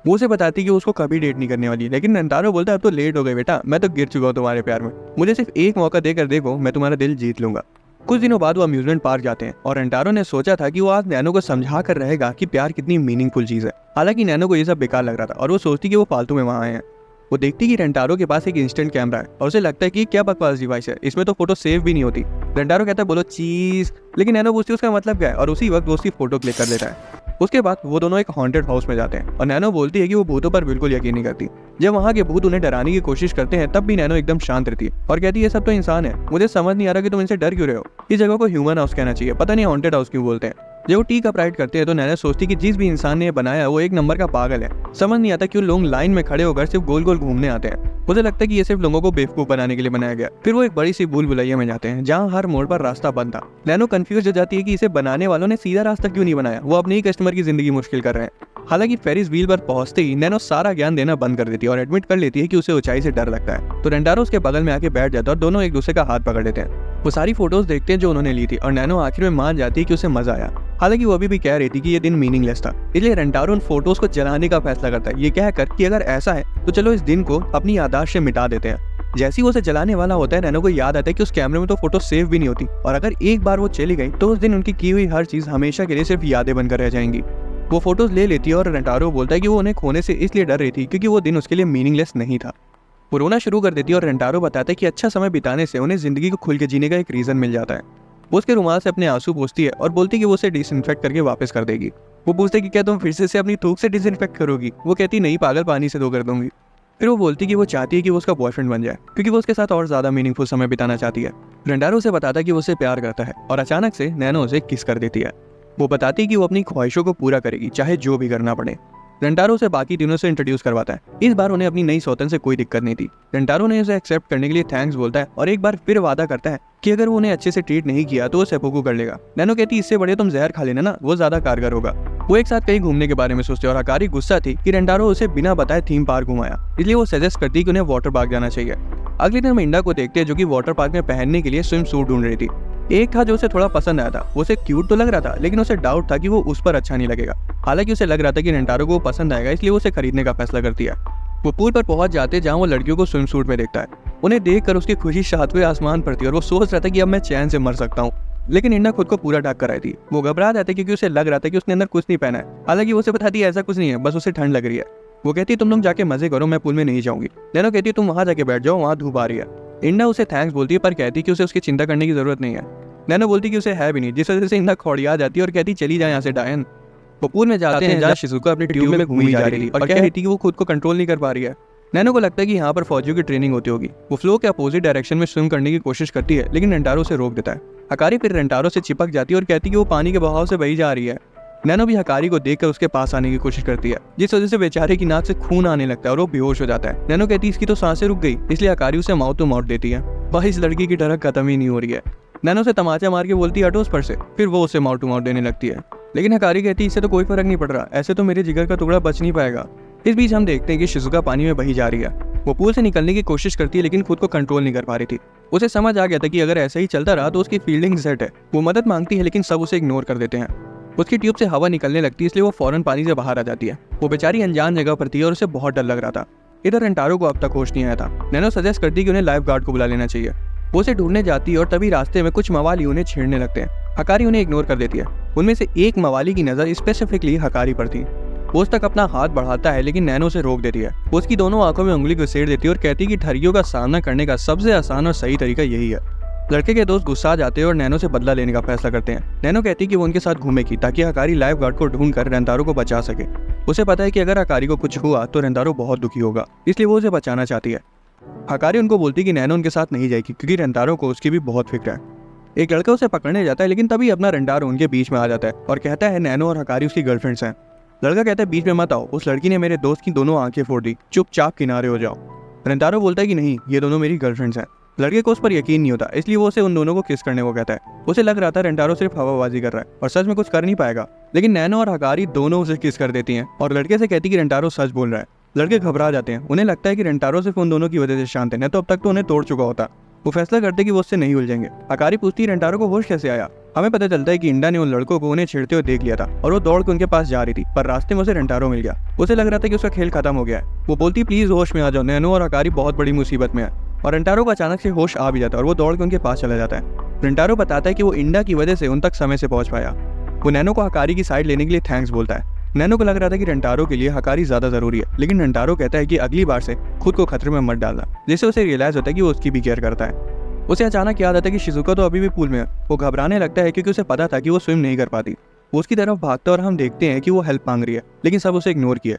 वो उसे बताती कि वो उसको कभी डेट नहीं करने वाली, लेकिन रेंटारो बोलता है अब तो लेट हो गए बेटा, मैं तो गिर चुका हूँ तुम्हारे प्यार में, मुझे सिर्फ एक मौका देकर देखो, मैं तुम्हारा दिल जीत लूंगा। कुछ दिनों बाद वो अम्यूजमेंट पार्क जाते हैं और रेंटारो ने सोचा था कि वो आज नैनो को समझा कर रहेगा कि प्यार कितनी मीनिंगफुल चीज़ है। हालांकि नैनो को ये सब बेकार लग रहा था और वो सोचती कि वो फालतू में वहाँ आए हैं। वो देखती कि रेंटारो के पास एक इंस्टेंट कैमरा है और उसे लगता है कि क्या बकवास डिवाइस है, इसमें तो फोटो सेव भी नहीं होती। रेंटारो कहता है बोलो चीज, लेकिन नैनो पूछती है उसका मतलब क्या है और उसी वक्त वो उसकी फोटो क्लिक कर लेता है। उसके बाद वो दोनों एक हॉन्टेड हाउस में जाते हैं और नैनो बोलती है कि वो भूतों पर बिल्कुल यकीन नहीं करती। जब वहाँ के भूत उन्हें डराने की कोशिश करते हैं तब भी नैनो एकदम शांत रहती है और कहती है ये सब तो इंसान है, मुझे समझ नहीं आ रहा कि तुम इनसे डर क्यों रहे हो। इस जगह को ह्यूमन हाउस कहना चाहिए, पता नहीं हॉन्टेड हाउस क्यों बोलते हैं। जब वो टी कप राइड करते हैं तो नैनो सोचती कि जिस भी इंसान ने बनाया वो एक नंबर का पागल है। समझ नहीं आता क्यों लोग लाइन में खड़े होकर सिर्फ गोल गोल घूमने आते हैं। मुझे लगता है कि ये सिर्फ लोगों को बेवकूफ बनाने के लिए बनाया गया। फिर वो एक बड़ी सी भूल भुलैया में जाते हैं जहाँ हर मोड़ पर रास्ता बंद था। नैनो कंफ्यूज हो जाती है कि इसे बनाने वालों ने सीधा रास्ता क्यों नहीं बनाया, वो अपने ही कस्टमर की जिंदगी मुश्किल कर रहे हैं। हालांकि फेरिस व्हील पर पहुंचते ही नैनो सारा ज्ञान देना बंद कर देती है और एडमिट कर लेती है कि उसे ऊंचाई से डर लगता है। तो रेंटारो उसके बगल में आके बैठ जाता है और दोनों एक दूसरे का हाथ पकड़ लेते हैं। वो सारी फोटोज देखते हैं जो उन्होंने ली थी और नैनो आखिर में मान जाती है कि उसे मजा आया। हालांकि वो अभी भी कह रही थी कि ये दिन मीनिंगलेस था, इसलिए रेंटारो उन फोटोज को जलाने का फैसला करता है, ये कहकर कि अगर ऐसा है तो चलो इस दिन को अपनी याददाश्त से मिटा देते हैं। जैसे ही वो उसे जलाने वाला होता है नैनो को याद आता है कि उस कैमरे में तो फोटो सेव भी नहीं होती और अगर एक बार वो चली गई तो उस दिन उनकी की हुई हर चीज हमेशा के लिए सिर्फ यादें बनकर रह जाएंगी। वो फोटोज ले लेती है और रेंटारो बोलता है कि वो उन्हें खोने से इसलिए डर रही थी क्योंकि वो दिन उसके लिए मीनिंगलेस नहीं था। वो रोना शुरू कर देती है और रेंटारो बताता है कि अच्छा समय बिताने से उन्हें जिंदगी को खुल के जीने का एक रीजन मिल जाता है। वो उसके रुमाल से अपने आंसू पोंछती है और बोलती है कि वो उसे डिसइंफेक्ट करके वापस कर देगी। वो पूछते है कि क्या तुम फिर से अपनी थूक से डिसइंफेक्ट करोगी। वो कहती नहीं पागल, पानी से धो कर दूंगी। फिर वो बोलती कि वो चाहती है कि वो उसका बॉयफ्रेंड बन जाए क्योंकि वो उसके साथ और ज्यादा मीनिंगफुल समय बिताना चाहती है। रेंटारो उसे बताता है कि वो उसे प्यार करता है और अचानक से नैनो उसे किस कर देती है। वो बताती है कि वो अपनी ख्वाहिशों को पूरा करेगी चाहे जो भी करना पड़े। रेंटारो उसे बाकी तीनों से इंट्रोड्यूस करवाता है। इस बार उन्हें अपनी नई सौतन से कोई दिक्कत नहीं थी। रेंटारो ने उसे एक्सेप्ट करने के लिए थैंक्स बोलता है और एक बार फिर वादा करता है कि अगर वो उन्हें अच्छे से ट्रीट नहीं किया तो वो सेपोकू कर लेगा। नैनो कहती इससे बढ़िया तुम जहर खा लेना ना, वो ज्यादा कारगर होगा। वो एक साथ कहीं घूमने के बारे में सोचते और हकारी गुस्सा थी कि रेंटारो उसे बिना बताए थीम पार्क घुमाया, इसलिए वो सजेस्ट करती कि उन्हें वाटर पार्क जाना चाहिए। अगले दिन हम इंडा को देखते हैं जो कि वाटर पार्क में पहनने के लिए स्विम सूट ढूंढ रही थी। एक था जो उसे थोड़ा पसंद आया था, वो उसे क्यूट तो लग रहा था लेकिन उसे डाउट था कि वो उस पर अच्छा नहीं लगेगा। हालांकि उसे लग रहा था कि रेंटारो को वो पसंद आएगा, इसलिए वो उसे खरीदने का फैसला करती है। वो पूल पर पहुंच जाते जहां वो लड़कियों को स्विम सूट में देखता है। उन्हें देखकर उसकी खुशी सातवें आसमान पर थी और वो सोच रहा था कि अब मैं चैन से मर सकता हूँ। लेकिन इंडा खुद को पूरा ढक कर आई थी। वो घबरा जाती क्योंकि उसे लग रहा था कि उसने अंदर कुछ नहीं पहना है। हालांकि वो उसे बताती ऐसा कुछ नहीं है, बस उसे ठंड लग रही है। वो कहती तुम लोग जाके मजे करो, मैं पूल में नहीं जाऊंगी। नैनो कहती तुम वहां जाके बैठ जाओ, वहां धूप आ रही है। इंडा उसे थैंक्स बोलती है पर कहती कि उसे उसकी चिंता करने की जरूरत नहीं है। नैनो बोलती कि उसे है भी नहीं, जिस वजह से इंडा खौड़िया जाती है और कहती चली जाए यहाँ से डायन। वो पूल में जाते हैं जहाँ शिजुका अपनी ट्यूब में घूमी जा रही थी और कह रही थी कि वो खुद को कंट्रोल नहीं कर पा रही है। नैनो को लगता है कि यहाँ पर फौजियों की ट्रेनिंग होती होगी। वो फ्लो के अपोजिट डायरेक्शन में स्विम करने की कोशिश करती है लेकिन रेंटारो उसे रोक देता है। हकारी फिर रेंटारो से चिपक जाती है और कहती है कि वो पानी के बहाव से बही जा रही है। नैनो भी हकारी को देखकर उसके पास आने की कोशिश करती है, जिस वजह से बेचारे की नाक से खून आने लगता है और वो बेहोश हो जाता है। नैनो कहती है इसकी तो सांसें रुक गई, इसलिए हकारी उसे माउथ टू माउथ देती है। वह इस लड़की की डर खत्म ही नहीं हो रही है। नैनो से तमाचा मार के बोलती है हटो उस पर से, फिर वो उसे माउथ टू माउथ देने लगती है। लेकिन हकारी कहती है इससे तो कोई फर्क नहीं पड़ रहा, ऐसे तो मेरे जिगर का टुकड़ा बच नहीं पाएगा। इस बीच हम देखते हैं कि शिजुका पानी में बही जा रही है। वो पूल से निकलने की कोशिश करती है लेकिन खुद को कंट्रोल नहीं कर पा रही थी। उसे समझ आ गया था कि अगर ऐसा ही चलता रहा तो उसकी फील्डिंग सेट है। वो मदद मांगती है लेकिन सब उसे इग्नोर कर देते हैं। उसकी ट्यूब से हवा निकलने लगती है, इसलिए वो फौरन पानी से बाहर आ जाती है। वो बेचारी अनजान जगह पर थी और उसे बहुत डर लग रहा था। इधर रेंटारो को अब तक होश नहीं आया था। नैनो सजेस्ट करती है कि उन्हें लाइफ गार्ड को बुला लेना चाहिए। वो उसे ढूंढने जाती है और तभी रास्ते में कुछ मवाली उन्हें छेड़ने लगते हैं। हकारी उन्हें इग्नोर कर देती है। उनमें से एक मवाली की नजर स्पेसिफिकली हकारी पर थी। वो उस तक अपना हाथ बढ़ाता है लेकिन नैनो उसे रोक देती है। वो उसकी दोनों आंखों में उंगली घुसेड़ देती है और कहती है कि ठगियों का सामना करने का सबसे आसान और सही तरीका यही है। लड़के के दोस्त गुस्सा जाते हैं और नैनो से बदला लेने का फैसला करते हैं। नैनो कहती है कि वो उनके साथ घूमेगी ताकि हकारी लाइफ गार्ड को ढूंढकर रेंटारो को बचा सके। उसे पता है कि अगर हकारी को कुछ हुआ तो रेंटारो बहुत दुखी होगा, इसलिए वो उसे बचाना चाहती है। हकारी उनको बोलती है कि नैनो उनके साथ नहीं जाएगी क्योंकि रेंटारो को उसकी भी बहुत फिक्र है। एक लड़का उसे पकड़ने जाता है, लेकिन तभी अपना रेंटारो उनके बीच में आ जाता है और कहता है नैनो और हकारी उसकी गर्लफ्रेंड्स हैं। लड़का कहता है बीच में मत आओ, उस लड़की ने मेरे दोस्त की दोनों आंखें फोड़ दी, चुपचाप किनारे हो जाओ। रेंटारो बोलता है कि नहीं, ये दोनों मेरी गर्लफ्रेंड्स हैं। लड़के को उस पर यकीन नहीं होता, इसलिए वो उसे उन दोनों को किस करने को कहता है। उसे लग रहा था रेंटारो सिर्फ हवाबाजी कर रहा है और सच में कुछ कर नहीं पाएगा, लेकिन नैनो और हकारी दोनों उसे किस कर देती हैं और लड़के से कहती कि रेंटारो सच बोल रहा है। लड़के घबरा जाते हैं, उन्हें लगता है कि रेंटारो सिर्फ उन दोनों की वजह से शांत है, नहीं तो अब तक तो उन्हें तोड़ चुका होता। वो फैसला करते कि वो उससे नहीं उलझेंगे। हकारी पूछती रेंटारो को होश कैसे आया। हमें पता चलता है कि इंडा ने उन लड़कों को उन्हें छेड़ते हुए देख लिया था और वो दौड़ के उनके पास जा रही थी, पर रास्ते में उसे रेंटारो मिल गया। उसे लग रहा था कि उसका खेल खत्म हो गया है। वो बोलती प्लीज होश में आ जाओ, नैनो और हकारी बहुत बड़ी मुसीबत में है। और रेंटारो को अचानक से होश आ भी जाता है और वो दौड़ के उनके पास चला जाता है। रेंटारो बताता है कि वो इंडा की वजह से उन तक समय से पहुंच पाया। वो नैनो को हकारी की साइड लेने के लिए थैंक्स बोलता है। नैनो को लग रहा था कि रेंटारो के लिए हकारी ज्यादा जरूरी है, लेकिन रेंटारो कहता है कि अगली बार से खुद को खतरे में मत डालना, जिससे उसे रियलाइज होता है कि वो उसकी भी केयर करता है। उसे अचानक याद आता है कि शिजुका तो अभी भी पूल में है। वो घबराने लगता है क्योंकि उसे पता था कि वो स्विम नहीं कर पाती। वो उसकी तरफ भागता है और हम देखते हैं कि वो हेल्प मांग रही है, लेकिन सब उसे इग्नोर किया।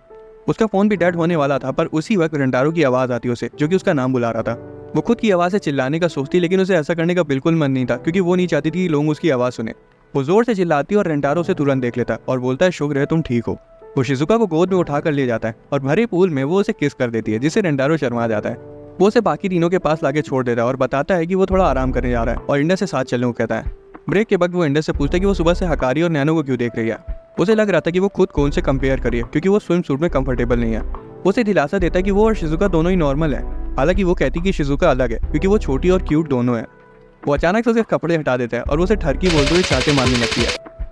उसका फोन भी डेड होने वाला था, पर उसी वक्त रेंटारो की आवाज आती है उसे, जो कि उसका नाम बुला रहा था। वो खुद की आवाज से चिल्लाने का सोचती, लेकिन उसे ऐसा करने का बिल्कुल मन नहीं था, क्योंकि वो नहीं चाहती थी कि लोग उसकी आवाज सुने। वो जोर से चिल्लाती और रेंटारो उसे तुरंत देख लेता और बोलता है शुक्र है तुम ठीक हो। वो शिजुका को गोद में उठाकर ले जाता है और भरे पूल में वो उसे किस कर देती है, जिससे रेंटारो शर्मा जाता है। वो उसे बाकी तीनों के पास लाके छोड़ देता है और बताता है कि वो थोड़ा आराम करने जा रहा है और इंडा से साथ चलने को कहता है। ब्रेक के वक्त वो इंडा से पूछता है कि वो सुबह से हकारी और नैनो को क्यों देख रही है। उसे लग रहा था कि वो खुद को उनसे कंपेयर करिए, क्योंकि वो स्विम सूट में कंफर्टेबल नहीं है। वो उसे दिलासा देता है कि वो और शिजुका दोनों ही नॉर्मल है। हालांकि वो कहती कि शिजुका अलग है, क्योंकि वो छोटी और क्यूट दोनों है। वो अचानक से उसके कपड़े हटा देता है और उसे ठरकी बोलते हुए चाटे मारने लगती है।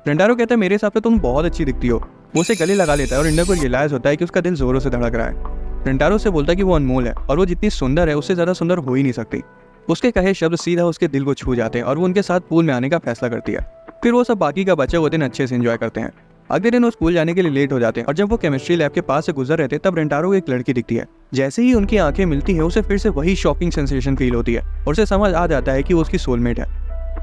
रेंटारो कहता है मेरे हिसाब से तुम बहुत अच्छी दिखती हो। वो उसे गले लगा लेता है और इंडा को रियलाइज होता है कि उसका दिल जोरों से धड़क रहा है। रेंटारो से बोलता है कि वो अनमोल है और वो जितनी सुंदर है उससे ज़्यादा सुंदर हो ही नहीं सकती। उसके कहे शब्द सीधा उसके दिल को छू जाते हैं और वो उनके साथ पूल में आने का फैसला करती है। फिर वो सब बाकी का बचा हुआ दिन अच्छे से एंजॉय करते हैं। अगले दिन वो स्कूल जाने के लिए लेट हो जाते हैं और जब वो केमिस्ट्री लैब के पास से गुजर रहे थे तब रेंटारो को एक लड़की दिखती है। जैसे ही उनकी आंखें मिलती है उसे फिर से वही शॉकिंग सेंसेशन फील होती है और उसे समझ आ जाता है कि वो उसकी सोलमेट है।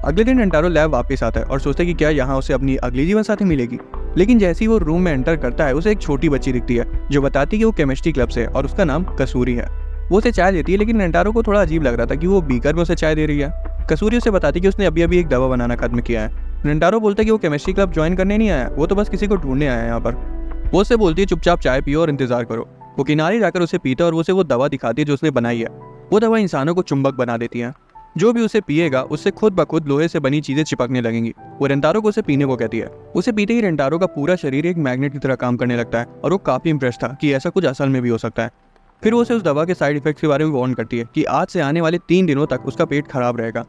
अगले दिन रेंटारो लैब वापस आता है और सोचता है कि क्या यहाँ उसे अपनी अगली जीवन साथी मिलेगी। लेकिन जैसे ही वो रूम में एंटर करता है उसे एक छोटी बच्ची दिखती है जो बताती है कि वो केमिस्ट्री क्लब से है और उसका नाम कसूरी है। वो उसे चाय देती है, लेकिन रेंटारो को थोड़ा अजीब लग रहा था कि वो बीकर में उसे चाय दे रही है। कसूरी उसे बताती है कि उसने अभी अभी एक दवा बनाना खत्म किया है। रेंटारो बोलता है कि वो केमिस्ट्री क्लब ज्वाइन करने नहीं आया, वो तो बस किसी को ढूंढने आया है यहाँ पर। वो उससे बोलती है चुपचाप चाय पियो और इंतजार करो। वो किनारे जाकर उसे पीता और उसे वो दवा दिखाती है जो उसने बनाई है। वो दवा इंसानों को चुंबक बना देती है। जो भी उसे पिएगा उससे खुद ब खुद लोहे से बनी चीजें चिपकने लगेंगी। वो रेंटारो को उसे पीने को कहती है। उसे पीते ही रेंटारो का पूरा शरीर एक मैग्नेट की तरह काम करने लगता है और वो काफी इंप्रेस था कि ऐसा कुछ असल में भी हो सकता है। फिर वो उसे उस दवा के साइड इफेक्ट्स के बारे में वार्न करती है कि आज से आने वाले 3 दिनों तक उसका पेट खराब रहेगा।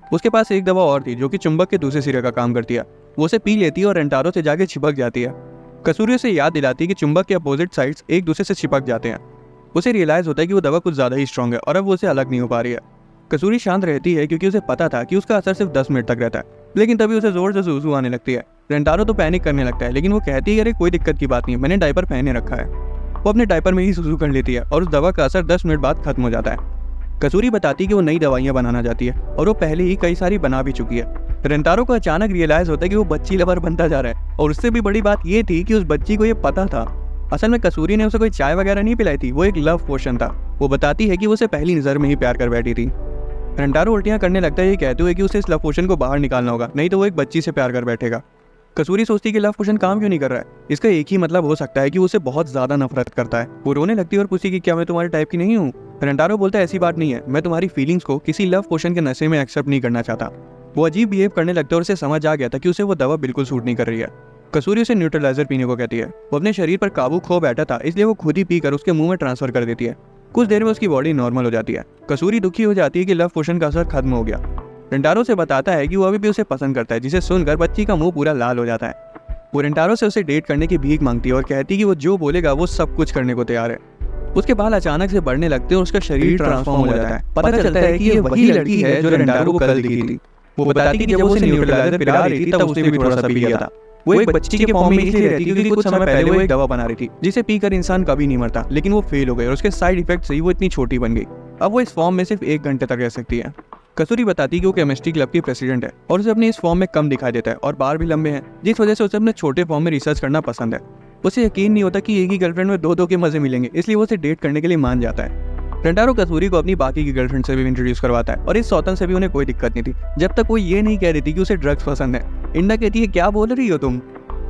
उसके पास एक दवा और थी जो कि चुंबक के दूसरे सिरे का काम करती है। वो उसे पी लेती है और रेंटारो से जाके चिपक जाती है। कसूरी उसे याद दिलाती है कि चुंबक के अपोजिट साइड्स एक दूसरे से चिपक जाते हैं। उसे रियलाइज होता है कि वो दवा कुछ ज्यादा ही स्ट्रॉन्ग है और अब वो उसे अलग नहीं हो पा रही है। कसूरी शांत रहती है क्योंकि उसे पता था कि उसका असर सिर्फ 10 मिनट तक रहता है, लेकिन तभी उसे जोर से सूसू आने लगती है। रेंटारो तो पैनिक करने लगता है, लेकिन वो कहती है अरे कोई दिक्कत की बात नहीं, मैंने डायपर पहने रखा है। वो अपने डायपर में ही सूसू कर लेती है और उस दवा का असर 10 मिनट बाद खत्म हो जाता है। कसूरी बताती है कि वो नई दवाइयां बनाना चाहती है और वो पहले ही कई सारी बना भी चुकी है। रेंटारो को अचानक रियलाइज होता है कि वो बच्ची लवर बनता जा रहा है और उससे भी बड़ी बात ये थी कि उस बच्ची को ये पता था। असल में कसूरी ने उसे कोई चाय वगैरह नहीं पिलाई थी, वो एक लव पोशन था। वो बताती है कि वो उसे पहली नजर में ही प्यार कर बैठी थी। रेंटारो उल्टियां करने लगता है ये कहते हुए कि उसे इस लव पोशन को बाहर निकालना होगा, नहीं तो वो एक बच्ची से प्यार कर बैठेगा। कसूरी सोचती है कि लव पोशन काम क्यों नहीं कर रहा है। इसका एक ही मतलब हो सकता है कि वो उसे बहुत ज्यादा नफरत करता है। वो रोने लगती है और पूछती कि क्या मैं तुम्हारे टाइप की नहीं हूँ। रेंटारो बोलता है ऐसी बात नहीं है, मैं तुम्हारी फीलिंग्स को किसी लव पोशन के नशे में एक्सेप्ट नहीं करना चाहता। वो अजीब बिहेव करने लगता है और उसे समझ आ गया था कि उसे वो दवा बिल्कुल सूट नहीं कर रही है। कसूरी उसे न्यूट्रलाइजर पीने को कहती है। वो अपने शरीर पर काबू खो बैठा था, इसलिए वो खुद ही पीकर उसके मुंह में ट्रांसफर कर देती है। कुछ देर में उसकी बॉडी नॉर्मल हो जाती है। कसूरी दुखी हो जाती है कि लव पोशन का असर खत्म हो गया। रेंटारो से बताता है कि वो अभी भी उसे पसंद करता है, जिसे सुनकर बच्ची का मुंह पूरा लाल हो जाता है। वो रेंटारो से उसे डेट करने की भीख मांगती है और कहती है कि वो जो बोलेगा वो सब कुछ करने को तैयार है। उसके बाल अचानक से बढ़ने लगते हैं और उसका शरीर ट्रांसफॉर्म हो जाता है। पता चलता है कि ये वही लड़की है जो रेंटारो को कल दिखी थी। वो बताती है कि जब उसे न्यूट्रलाइजर पिला रही थी तब उसने भी थोड़ा सा पी लिया था। वो एक बच्ची के फॉर्म में इसलिए रहती क्योंकि कुछ समय पहले वो एक दवा बना रही थी जिसे पीकर इंसान कभी नहीं मरता, लेकिन वो फेल हो गई और उसके साइड इफेक्ट से ही वो इतनी छोटी बन गई। अब वो इस फॉर्म में सिर्फ 1 घंटे तक रह सकती है। कसूरी बताती कि वो केमिस्ट्री क्लब की प्रेसिडेंट है और उसे अपने इस फॉर्म में कम दिखाई देता है और बाल भी लंबे हैं, जिस वजह से उसे अपने छोटे फॉर्म में रिसर्च करना पसंद है। उसे यकीन नहीं होता कि एक ही गर्लफ्रेंड में 2-2 के मजे मिलेंगे, इसलिए वो उसे डेट करने के लिए मान जाता है। रेंटारो कसूरी को अपनी बाकी की गर्लफ्रेंड से भी इंट्रोड्यूस करवाता है और इस सौतन से भी उन्हें कोई दिक्कत नहीं थी जब तक वो ये नहीं कह रही थी कि उसे ड्रग्स पसंद है। इंडा कहती है क्या बोल रही हो तुम।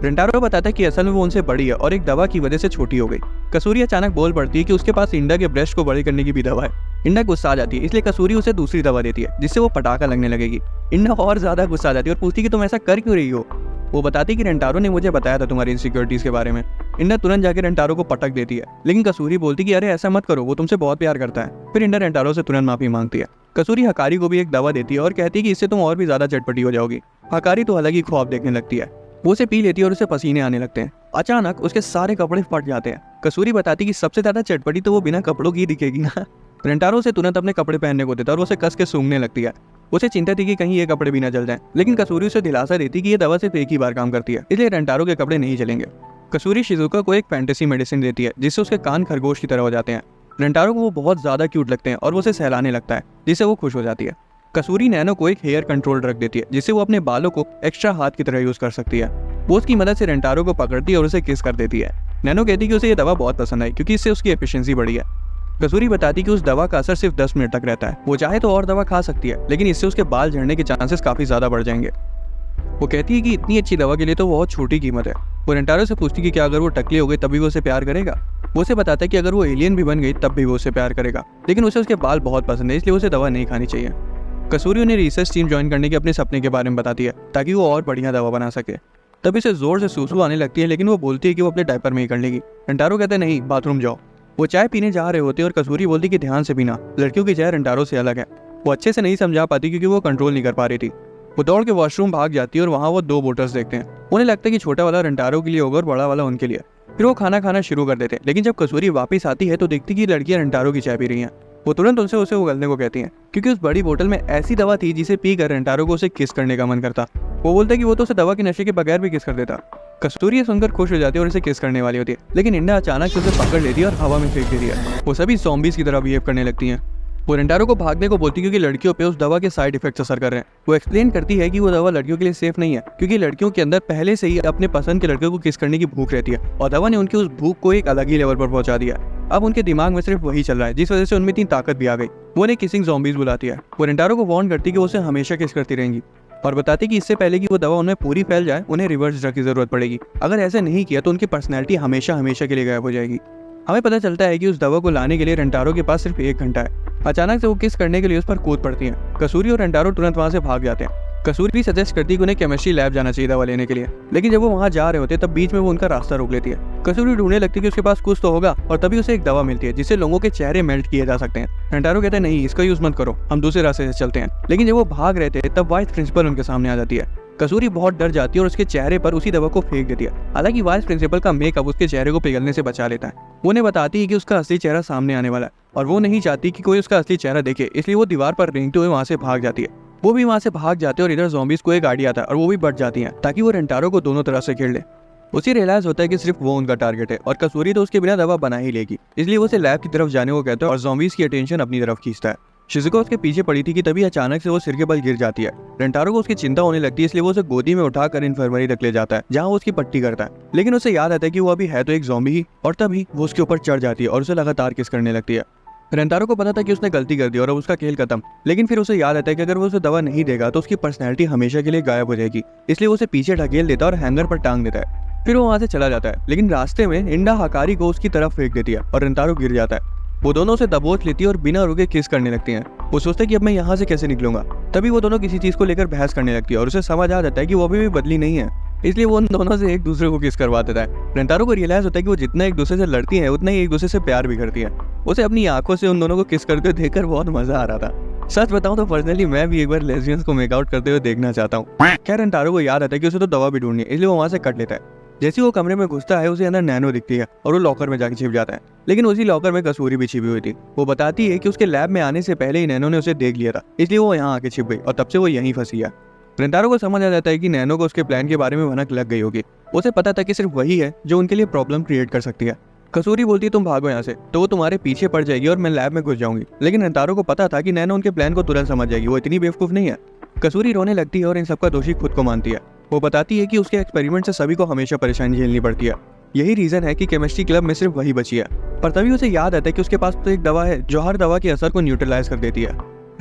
रेंटारो बताता है कि असल में वो उनसे बड़ी है और एक दवा की वजह से छोटी हो गई। कसूरी अचानक बोल पड़ती है कि उसके पास इंडा के ब्रेस्ट को बड़े करने की भी दवा है। इंडा गुस्सा आ जाती है, इसलिए कसूरी उसे दूसरी दवा देती है जिससे वो पटाखा लगने लगेगी। इंडा और ज्यादा गुस्सा आ जाती है और पूछती कि तुम ऐसा कर क्यों रही हो। वो बताती कि रेंटारो ने मुझे बताया था तुम्हारी इनसिक्योरिटीज के बारे में। इंडा तुरंत जाकर रेंटारो को पटक देती है, लेकिन कसूरी बोलती कि अरे ऐसा मत करो, वो तुमसे बहुत प्यार करता है। फिर इंडा रेंटारो से तुरंत माफी मांगती है। कसूरी हकारी को भी एक दवा देती है और कहती है कि इससे तुम और भी ज्यादा चटपटी हो जाओगी। हकारी तो अलग ही ख्वाब देखने लगती है। वो उसे पी लेती है और उसे पसीने आने लगते हैं। अचानक उसके सारे कपड़े फट जाते हैं। कसूरी बताती कि सबसे ज्यादा चटपटी तो वो बिना कपड़ों की दिखेगी ना। रेंटारो से तुरंत अपने कपड़े पहनने को देता है और उसे कस के सूंघने लगती है। उसे चिंता थी कि कहीं ये कपड़े भी ना जल जाएं, लेकिन कसूरी उसे दिलासा देती कि ये दवा सिर्फ एक ही बार काम करती है, इसलिए रेंटारो के कपड़े नहीं जलेंगे। कसूरी शिजुका को एक फैंटेसी मेडिसिन देती है जिससे उसके कान खरगोश की तरह हो जाते हैं। रेंटारो को वो बहुत ज्यादा क्यूट लगते हैं और वो उसे सहलाने लगता है जिससे वो खुश हो जाती है। कसूरी नैनो को एक हेयर कंट्रोल रख देती है जिससे वो अपने बालों को एक्स्ट्रा हाथ की तरह यूज कर सकती है। वो उसकी मदद से रेंटारो को पकड़ती है और उसे किस कर देती है। नैनो कहती है कि उसे ये दवा बहुत पसंद आई क्योंकि इससे उसकी एफिशिएंसी बढ़ी है। कसूरी बताती कि उस दवा का असर सिर्फ 10 मिनट तक रहता है। वो चाहे तो और दवा खा सकती है, लेकिन इससे उसके बाल झड़ने के चांसेस काफी ज्यादा बढ़ जाएंगे। वो कहती है कि इतनी अच्छी दवा के लिए तो बहुत छोटी कीमत है। वो रेंटारो से पूछती कि क्या अगर वो टकली हो गई तब भी वो उसे प्यार करेगा। वो उसे बताता है कि अगर वो एलियन भी बन गई तब भी वो उसे प्यार करेगा, लेकिन उसे उसके बाल बहुत पसंद है, इसलिए उसे दवा नहीं खानी चाहिए। कसूरी उन्हें रिसर्च टीम ज्वाइन करने के अपने सपने के बारे में बताती है ताकि वो और बढ़िया दवा बना सके। तभी उसे जोर से सूसू आने लगती है, लेकिन वो बोलती है कि वो अपने डायपर में ही कर लेगी। रेंटारो कहते हैं नहीं, बाथरूम जाओ। वो चाय पीने जा रहे होते हैं और कसूरी बोलती कि ध्यान से पीना, लड़कियों की चाय रेंटारो से अलग है। वो अच्छे से नहीं समझा पाती क्योंकि वो कंट्रोल नहीं कर पा रही थी। वो दौड़ के वॉशरूम भाग जाती है और वहाँ वो 2 बोटल्स देखते हैं। उन्हें लगता है कि छोटा वाला रेंटारो के लिए होगा और बड़ा वाला उनके लिए। फिर वो खाना खाना शुरू कर देते हैं, लेकिन जब कसूरी वापस आती है तो देखती कि लड़कियां रेंटारो की चाय पी रही हैं। वो तुरंत उनसे उसे उगलने को कहती हैं क्योंकि उस बड़ी बोतल में ऐसी दवा थी जिसे पी कर रेंटारो को उसे किस करने का मन करता। वो बोलते कि वो तो उसे दवा के नशे के बगैर भी किस कर देता। कस्तूरी ये सुनकर खुश हो जाती है और उसे किस करने वाली होती है, लेकिन इंडा अचानक से उसे पकड़ लेती है और हवा में फेंक देती है। वो सभी ज़ॉम्बीज़ की तरह बिहेव करने लगती हैं। वो रेंटारो को भागने को बोलती है क्योंकि लड़कियों पे उस दवा के साइड इफेक्ट्स असर कर रहे हैं। वो एक्सप्लेन करती है कि वो दवा लड़कियों के लिए सेफ नहीं है क्योंकि लड़कियों के अंदर पहले से ही अपने पसंद के लड़के को किस करने की भूख रहती है और दवा ने उनकी उस भूख को एक अलग ही लेवल पर पहुंचा दिया। अब उनके दिमाग में सिर्फ वही चल रहा है जिस वजह से उनमें इतनी ताकत भी आ गई। वो उन्हें किसिंग ज़ॉम्बीज़ बुलाती है। वो रेंटारो को वार्न करती है कि वो उसे हमेशा किस करती रहेंगी और बताती कि इससे पहले कि वो दवा उनमें पूरी फैल जाए उन्हें रिवर्स ड्रग की जरूरत पड़ेगी। अगर ऐसा नहीं किया तो उनकी पर्सनैलिटी हमेशा हमेशा के लिए गायब हो जाएगी। हमें पता चलता है कि उस दवा को लाने के लिए रेंटारो के पास सिर्फ 1 घंटा है। अचानक से वो किस करने के लिए उस पर कूद पड़ती हैं। कसूरी और रेंटारो तुरंत वहां से भाग जाते हैं। कसूरी भी सजेस्ट करती है कि उन्हें केमिस्ट्री लैब जाना चाहिए दवा लेने के लिए, लेकिन जब वो वहां जा रहे होते तब बीच में वो उनका रास्ता रोक लेती है। कसूरी ढूंढने लगती है कि उसके पास कुछ तो होगा और तभी उसे एक दवा मिलती है जिससे लोगों के चेहरे मेल्ट किए जा सकते हैं। रेंटारो कहते हैं नहीं, इसका यूज मत करो, हम दूसरे रास्ते से चलते हैं। लेकिन जब वो भाग रहे थे तब वाइस प्रिंसिपल उनके सामने आ जाती है। कसूरी बहुत डर जाती है और उसके चेहरे पर उसी दवा को फेंक देती है। हालांकि वाइस प्रिंसिपल का मेकअप उसके चेहरे को पिघलने से बचा लेता है। वो उन्हें बताती है कि उसका असली चेहरा सामने आने वाला है और वो नहीं चाहती कि कोई उसका असली चेहरा देखे, इसलिए वो दीवार पर रेंगते हुए वहां से भाग जाती है। वो भी वहां से भाग जाते हैं और इधर ज़ॉम्बीज़ को एक आइडिया आता है और वो भी बढ़ जाती हैं ताकि वो रेंटारो को दोनों तरफ से घेर ले। उसे रियलाइज होता है कि सिर्फ वो उनका टारगेट है और कसूरी तो उसके बिना दवा बना ही लेगी, इसलिए वो उसे लैब की तरफ जाने को कहता है और ज़ॉम्बीज़ की अटेंशन अपनी तरफ खींचता है। शिज़ुका उसके पीछे पड़ी थी कि तभी अचानक से वो सिर के बल गिर जाती है। रेंटारो को उसकी चिंता होने लगती है, इसलिए वो उसे गोदी में उठाकर इन्फर्मरी तक ले जाता है जहाँ वो उसकी पट्टी करता है। लेकिन उसे याद आता है कि वो अभी है तो एक ज़ॉम्बी ही, और तभी वो उसके ऊपर चढ़ जाती है और उसे लगातार किस करने लगती है। रेंटारो को पता था कि उसने गलती कर दी और अब उसका खेल खत्म, लेकिन फिर उसे याद आता है कि अगर वो उसे दवा नहीं देगा तो उसकी पर्सनैलिटी हमेशा के लिए गायब हो जाएगी, इसलिए वो उसे पीछे ढकेल देता है और हैंगर पर टांग देता है। फिर वो वहां से चला जाता है, लेकिन रास्ते में इंडा हकारी को उसकी तरफ फेंक देती है और रेंटारो गिर जाता है। वो दोनों उसे दबोच लेती है और बिना रुके किस करने लगती हैं। वो सोचते कि अब मैं यहाँ से कैसे निकलूंगा। तभी वो दोनों किसी चीज को लेकर बहस करने लगती है और उसे समझ आ जाता है कि वो अभी भी बदली नहीं है, इसलिए वो उन दोनों से एक दूसरे को किस करवा देता है। रेंटारो को रियलाइज होता है कि वो जितना एक दूसरे से लड़ती है उतना ही एक दूसरे से प्यार भी करती है। उसे अपनी आंखों से उन दोनों को किस करते देखकर बहुत मजा आ रहा था। सच बताऊं तो पर्सनली मैं भी एक बार लेस्बियंस को मेकआउट करते हुए देखना चाहता हूँ। खैर रेंटारो को याद आता है कि उसे तो दवा भी ढूंढनी है, इसलिए वो वहां से कट लेता है। जैसे वो कमरे में घुसता है उसे अंदर नैनो दिखती है और वो लॉकर में जाके छिप जाता है, लेकिन उसी लॉकर में कसूरी भी छिपी हुई थी। वो बताती है कि उसके लैब में आने से पहले ही नैनो ने उसे देख लिया था, इसलिए वो यहाँ आके छिप गई और तब से वो यहीं फंसी है। रेंटारो को समझ आ जाता है कि नैनो को उसके प्लान के बारे में भनक लग गई होगी। उसे पता था कि सिर्फ वही है जो उनके लिए प्रॉब्लम क्रिएट कर सकती है। कसूरी बोलती है तुम भागो यहाँ से, तो वो तुम्हारे पीछे पड़ जाएगी और मैं लैब में घुस जाऊंगी। लेकिन रेंटारो को पता था कि नैनो उनके प्लान को तुरंत समझ जाएगी, वो इतनी बेवकूफ नहीं है। कसूरी रोने लगती है और इन सबका दोषी खुद को मानती है। वो बताती है कि उसके एक्सपेरिमेंट से सभी को हमेशा परेशानी झेलनी पड़ती है। यही रीजन है कि केमिस्ट्री क्लब में सिर्फ वही बची है। पर तभी उसे याद आता है कि उसके पास तो एक दवा है जो हर दवा के असर को न्यूट्रलाइज कर देती है।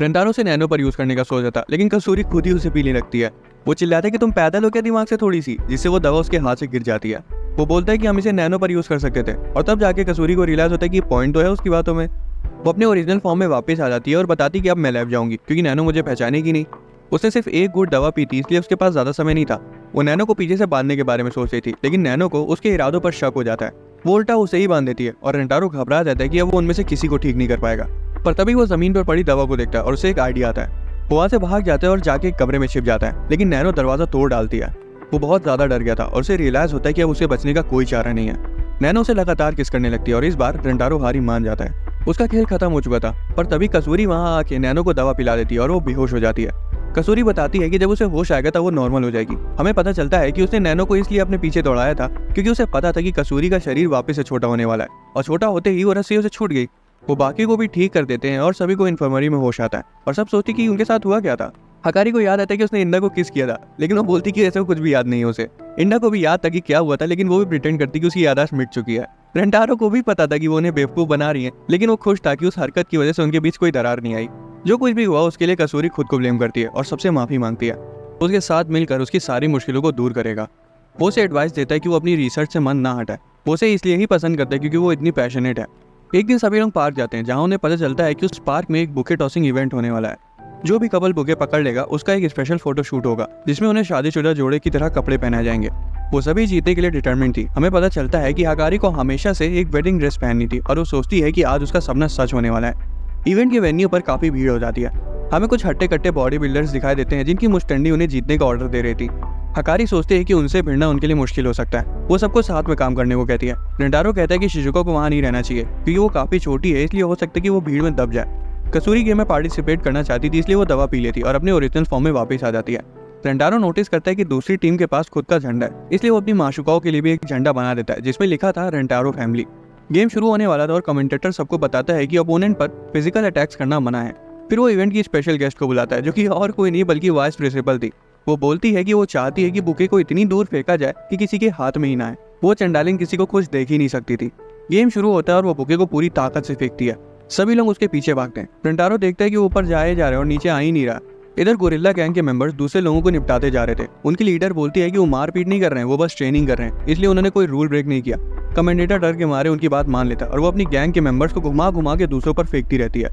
रेंटारो से नैनो पर यूज करने का सोचा था, लेकिन कसूरी खुद ही उसे पीने लगती है। वो चिल्लाता है कि तुम पैदल हो क्या दिमाग से थोड़ी सी, जिससे वो दवा उसके हाथ से गिर जाती है। वो बोलता है कि हम इसे नैनो पर यूज कर सकते थे, और तब जाके कसूरी को रियलाइज होता है कि पॉइंट तो है उसकी बातों में। वो अपने ओरिजिनल फॉर्म में वापस आ जाती है और बताती है कि अब मैं लैब जाऊंगी क्योंकि नैनो मुझे पहचानेगी नहीं। उसने सिर्फ एक घूंट दवा पी थी, इसलिए उसके पास ज्यादा समय नहीं था। वो नैनो को पीछे से बांधने के बारे में सोच रही थी, लेकिन नैनो को उसके इरादों पर शक हो जाता है। वो उल्टा उसे ही बांध देती है और रेंटारो घबरा जाता है कि अब वो उनमें से किसी को ठीक नहीं कर पाएगा। पर तभी वो जमीन पर पड़ी दवा को देखता है और उसे एक आइडिया आता है। वो वहां से भाग जाता है और जाके एक कमरे में छिप जाता है, लेकिन नैनो दरवाजा तोड़ डालती है। वो बहुत ज्यादा डर गया था और उसे रियलाइज होता है कि अब उसे बचने का कोई चारा नहीं है। नैनो उसे लगातार किस करने लगती है और इस बार रेंटारो हारी मान जाता है। उसका खेल खत्म हो चुका था, पर तभी कसूरी वहां आके नैनो को दवा पिला देती है और वो बेहोश हो जाती है। कसूरी बताती है कि जब उसे होश आएगा तब वो नॉर्मल हो जाएगी। हमें पता चलता है कि उसने नैनो को इसलिए अपने पीछे दौड़ाया था क्योंकि उसे पता था कि कसूरी का शरीर वापस से छोटा होने वाला है, और छोटा होते ही वो रस्सी उसे छूट गई। वो बाकी को भी ठीक कर देते हैं और सभी को इन्फर्मरी में होश आता है और सब सोचती कि उनके साथ हुआ क्या था। हकारी को याद आता है कि उसने इंडा को किस किया था, लेकिन वो बोलती कि ऐसा कुछ भी याद नहीं है उसे। इंडा को भी याद था कि क्या हुआ था, लेकिन वो भी प्रिटेंड करती कि उसकी याददाश्त मिट चुकी है। रेंटारो को भी पता था कि वो उन्हें बेवकूफ बना रही है, लेकिन वो खुश था कि उस हरकत की वजह से उनके बीच कोई दरार नहीं आई। जो कुछ भी हुआ उसके लिए कसूरी खुद को ब्लेम करती है और सबसे माफी मांगती है। उसके साथ मिलकर उसकी सारी मुश्किलों को दूर करेगा। वो उसे एडवाइस देता है कि वो अपनी रिसर्च से मन ना हटाए। वो उसे इसलिए ही पसंद करता है क्योंकि वो इतनी पैशनेट है। एक दिन सभी लोग पार्क जाते हैं, जहाँ उन्हें पता चलता है कि उस पार्क में एक बुके टॉसिंग इवेंट होने वाला है। जो भी कपल बुके पकड़ लेगा उसका एक स्पेशल फोटो शूट होगा, जिसमें उन्हें शादीशुदा जोड़े की तरह कपड़े पहनाए जाएंगे। वो सभी जीतने के लिए डिटरमिन्ड थी। हमें पता चलता है कि हकारी को हमेशा से एक वेडिंग ड्रेस पहननी थी और वो सोचती है कि आज उसका सपना सच होने वाला है। इवेंट के वेन्यू पर काफी भीड़ हो जाती है। हमें कुछ हट्टे कट्टे बॉडी बिल्डर्स दिखाई देते हैं जिनकी मुस्टंडी उन्हें जीतने का ऑर्डर दे रही थी। हकारी सोचते है कि उनसे भिड़ना उनके लिए मुश्किल हो सकता है। वो सबको साथ में काम करने को कहती है। रेंटारो कहता है कि शिजुको को वहां नहीं रहना चाहिए क्योंकि वो काफी छोटी है, इसलिए हो सकता है कि वो भीड़ में दब जाए। कसूरी गेम में पार्टिसिपेट करना चाहती थी, इसलिए वो दवा पी लेती और अपने ओरिजिनल फॉर्म में वापस आ जाती है। रेंटारो नोटिस करता है कि दूसरी टीम के पास खुद का झंडा है, इसलिए वो अपनी माशुकाओं के लिए भी एक झंडा बना देता है जिसमें लिखा था रेंटारो फैमिली। गेम शुरू होने वाला था और कमेंटेटर सबको बताता है कि ओपोनेंट पर फिजिकल अटैक्स करना मना है। फिर वो इवेंट की स्पेशल गेस्ट को बुलाता है, जो कि और कोई नहीं बल्कि वाइस प्रिंसिपल थी। वो बोलती है कि वो चाहती है कि बुके को इतनी दूर फेंका जाए कि किसी के हाथ में ही ना आए। वो चंडालिन किसी को कुछ देख ही नहीं सकती थी। गेम शुरू होता है और वो बुके को पूरी ताकत से फेंकती है। सभी लोग उसके पीछे भागते हैं। रेंटारो देखता है कि वो ऊपर जाए जा रहे हैं और नीचे आ ही नहीं रहा। इधर गोरिल्ला गैंग के मेंबर्स दूसरे लोगों को निपटाते जा रहे थे। उनकी लीडर बोलती है कि वो मारपीट नहीं कर रहे हैं, वो बस ट्रेनिंग कर रहे हैं, इसलिए उन्होंने कोई रूल ब्रेक नहीं किया। कमेंडेटर डर के मारे उनकी बात मान लेता और वो अपनी गैंग के मेंबर्स को घुमा घुमा के दूसरों पर फेंकती रहती है।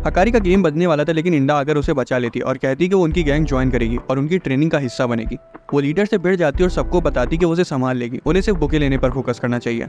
हकारी का गेम बजने वाला था, लेकिन इंडा आकर उसे बचा लेती और कहती कि वो उनकी गैंग ज्वाइन करेगी और उनकी ट्रेनिंग का हिस्सा बनेगी। वो लीडर से भिड़ जाती और सबको बताती कि वो उसे संभाल लेगी, उन्हें सिर्फ बुके लेने पर फोकस करना चाहिए।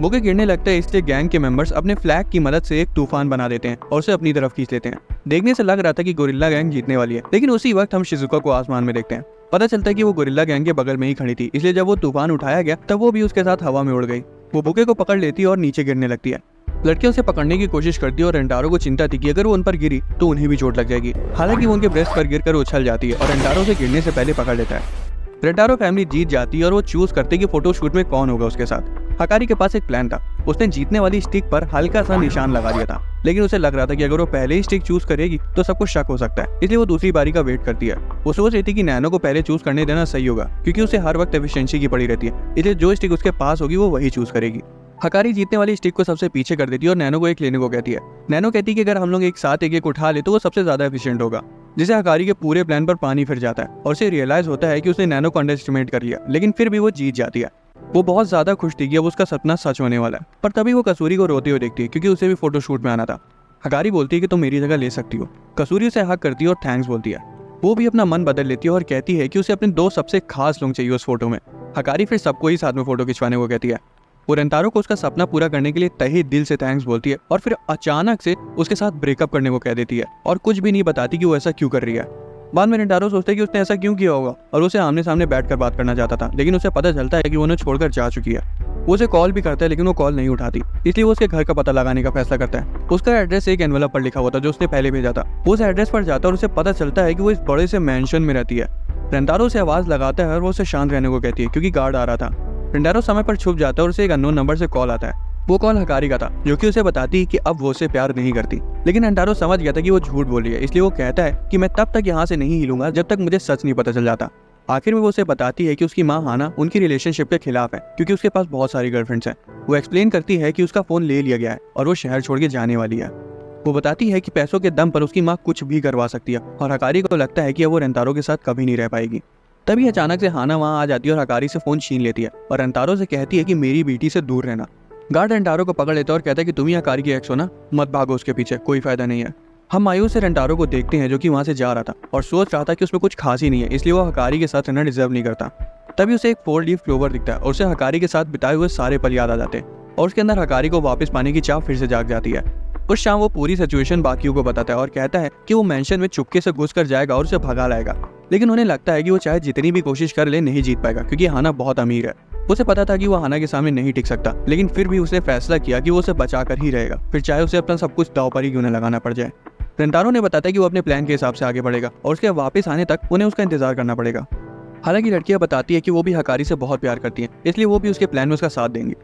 बुके गिरने लगता है, इसलिए गैंग के मेंबर्स अपने फ्लैग की मदद से एक तूफान बना देते हैं और उसे अपनी तरफ खींच लेते हैं। देखने से लग रहा था कि गोरिल्ला गैंग जीतने वाली है, लेकिन उसी वक्त हम शिजुका को आसमान में देखते हैं। पता चलता है कि वो गोरिल्ला गैंग के बगल में ही खड़ी थी, इसलिए जब वो तूफान उठाया गया तब वो भी उसके साथ हवा में उड़ गई। वो बुके को पकड़ लेती है और नीचे गिरने लगती है। लड़कियां उसे पकड़ने की कोशिश करती है और रेंटारो को चिंता थी कि अगर वो उन पर गिरी तो उन्हें भी चोट लग जाएगी। हालांकि वो उनके ब्रेस्ट पर गिरकर उछल जाती है और रेंटारो से गिरने से पहले पकड़ लेता है। रेंटारो फैमिली जीत जाती है और वो चूज करते कि फोटो शूट में कौन होगा उसके साथ। हकारी के पास एक प्लान था। उसने जीतने वाली स्टिक पर हल्का सा निशान लगा दिया था, लेकिन उसे लग रहा था कि अगर वो पहले ही स्टिक चूज करेगी तो सबको शक हो सकता है, इसलिए वो दूसरी बारी का वेट करती है। वो सोच रही थी कि नैनो को पहले चूज करने देना सही होगा क्योंकि उसे हर वक्त एफिशिएंसी की पड़ी रहती है, इसलिए जो स्टिक उसके पास होगी वो वही चूज करेगी। हकारी जीतने वाली स्टिक को सबसे पीछे कर देती है और नैनो को एक लेने को कहती है। नैनो कहती है कि अगर हम लोग एक साथ एक उठा ले तो वो सबसे ज्यादा एफिशिएंट होगा, जिसे हकारी के पूरे प्लान पर पानी फिर जाता है और उसे रियलाइज होता है कि उसने नैनो को अंडरएस्टिमेट कर लिया, लेकिन फिर भी वो जीत जाती है। वो बहुत ज्यादा खुश थी कि अब उसका सपना सच होने वाला है, पर तभी वो कसूरी को रोते हुए देखती है क्योंकि उसे भी फोटोशूट में आना था। हकारी बोलती है कि तुम मेरी जगह ले सकती हो। कसूरी उसे हक करती है और थैंक्स बोलती है। वो भी अपना मन बदल लेती है और कहती है कि उसे अपने 2 सबसे खास लोग चाहिए उस फोटो में। हकारी फिर सबको ही साथ में फोटो खिंचवाने को कहती है। वो रेंटारो को उसका सपना पूरा करने के लिए तहे दिल से थैंक्स बोलती है और फिर अचानक से उसके साथ ब्रेकअप करने को कह देती है और कुछ भी नहीं बताती कि वो ऐसा क्यों कर रही है। बाद में रेंटारो सोचता है कि उसने ऐसा क्यों किया होगा और उसे आमने सामने बैठकर बात करना चाहता था, लेकिन उसे पता चलता है कि वो उन्हें छोड़कर जा चुकी है। वो उसे कॉल भी करता है, लेकिन वो कॉल नहीं उठाती, इसलिए वो उसके घर का पता लगाने का फैसला करता है। उसका एड्रेस एक एनवेलप पर लिखा हुआ था जो उसने पहले भेजा था। वो उस एड्रेस पर जाता है और उसे पता चलता है कि वो इस बड़े से मैंशन में रहती है। रेंटारो उसे आवाज लगाता है और वो उसे शांत रहने को कहती है क्योंकि गार्ड आ रहा था। रेंटारो समय पर छुप जाता है और उसे एक अननोन नंबर से कॉल आता है। वो कॉल हकारी का था, जो कि उसे बताती है कि अब वो उसे प्यार नहीं करती, लेकिन रेंटारो समझ गया था कि वो झूठ बोल रही है, इसलिए वो कहता है कि मैं तब तक यहाँ से नहीं हिलूंगा जब तक मुझे सच नहीं पता चल जाता। आखिर में वो उसे बताती है कि उसकी माँ हाना उनकी रिलेशनशिप के खिलाफ है क्योंकि उसके पास बहुत सारी गर्लफ्रेंड्स हैं। वो एक्सप्लेन करती है कि उसका फोन ले लिया गया है और वो शहर छोड़ के जाने वाली है। वो बताती है कि पैसों के दम पर उसकी माँ कुछ भी करवा सकती है और हकारी को लगता है कि अब वो रेंतारो के साथ कभी नहीं रह पाएगी। तभी अचानक से हाना वहाँ आ जाती है और हकारी से फोन छीन लेती है और रेंतारो से कहती है कि मेरी बेटी से दूर रहना। गार्ड रेंटारो को पकड़ लेता है और कहता है कि तुम ही हकारी की एक्स हो ना, मत भागो उसके पीछे, कोई फायदा नहीं है। हम मायूस से रेंटारो को देखते हैं जो कि वहाँ से जा रहा था और सोच रहा था कि उसमें कुछ खास ही नहीं है, इसलिए वो हकारी के साथ रहना डिजर्व नहीं करता। तभी उसे एक 4 लीफ क्लोवर दिखता है और उसे हकारी के साथ बिताए हुए सारे पल याद आ जाते हैं और उसके अंदर हकारी को वापस पाने की चाह फिर से जाग जाती है। उस शाम वो पूरी सिचुएशन बाकियों को बताता है और कहता है कि वो मेंशन में चुपके से घुस कर जाएगा और उसे भगा लाएगा, लेकिन उन्हें लगता है कि वो चाहे जितनी भी कोशिश कर ले नहीं जीत पाएगा क्योंकि हाना बहुत अमीर है। उसे पता था कि वो हाना के सामने नहीं टिक सकता, लेकिन फिर भी उसने फैसला किया कि वो उसे बचा कर ही रहेगा, फिर चाहे उसे अपना सब कुछ दांव पर ही क्यों न लगाना पड़ जाए। रेंटारो ने बताया कि वो अपने प्लान के हिसाब से आगे बढ़ेगा और उसके वापस आने तक उन्हें उसका इंतजार करना पड़ेगा। हालांकि लड़कियां बताती है कि वो भी हकारी से बहुत प्यार करती हैं, इसलिए वो भी उसके प्लान में उसका साथ देंगी।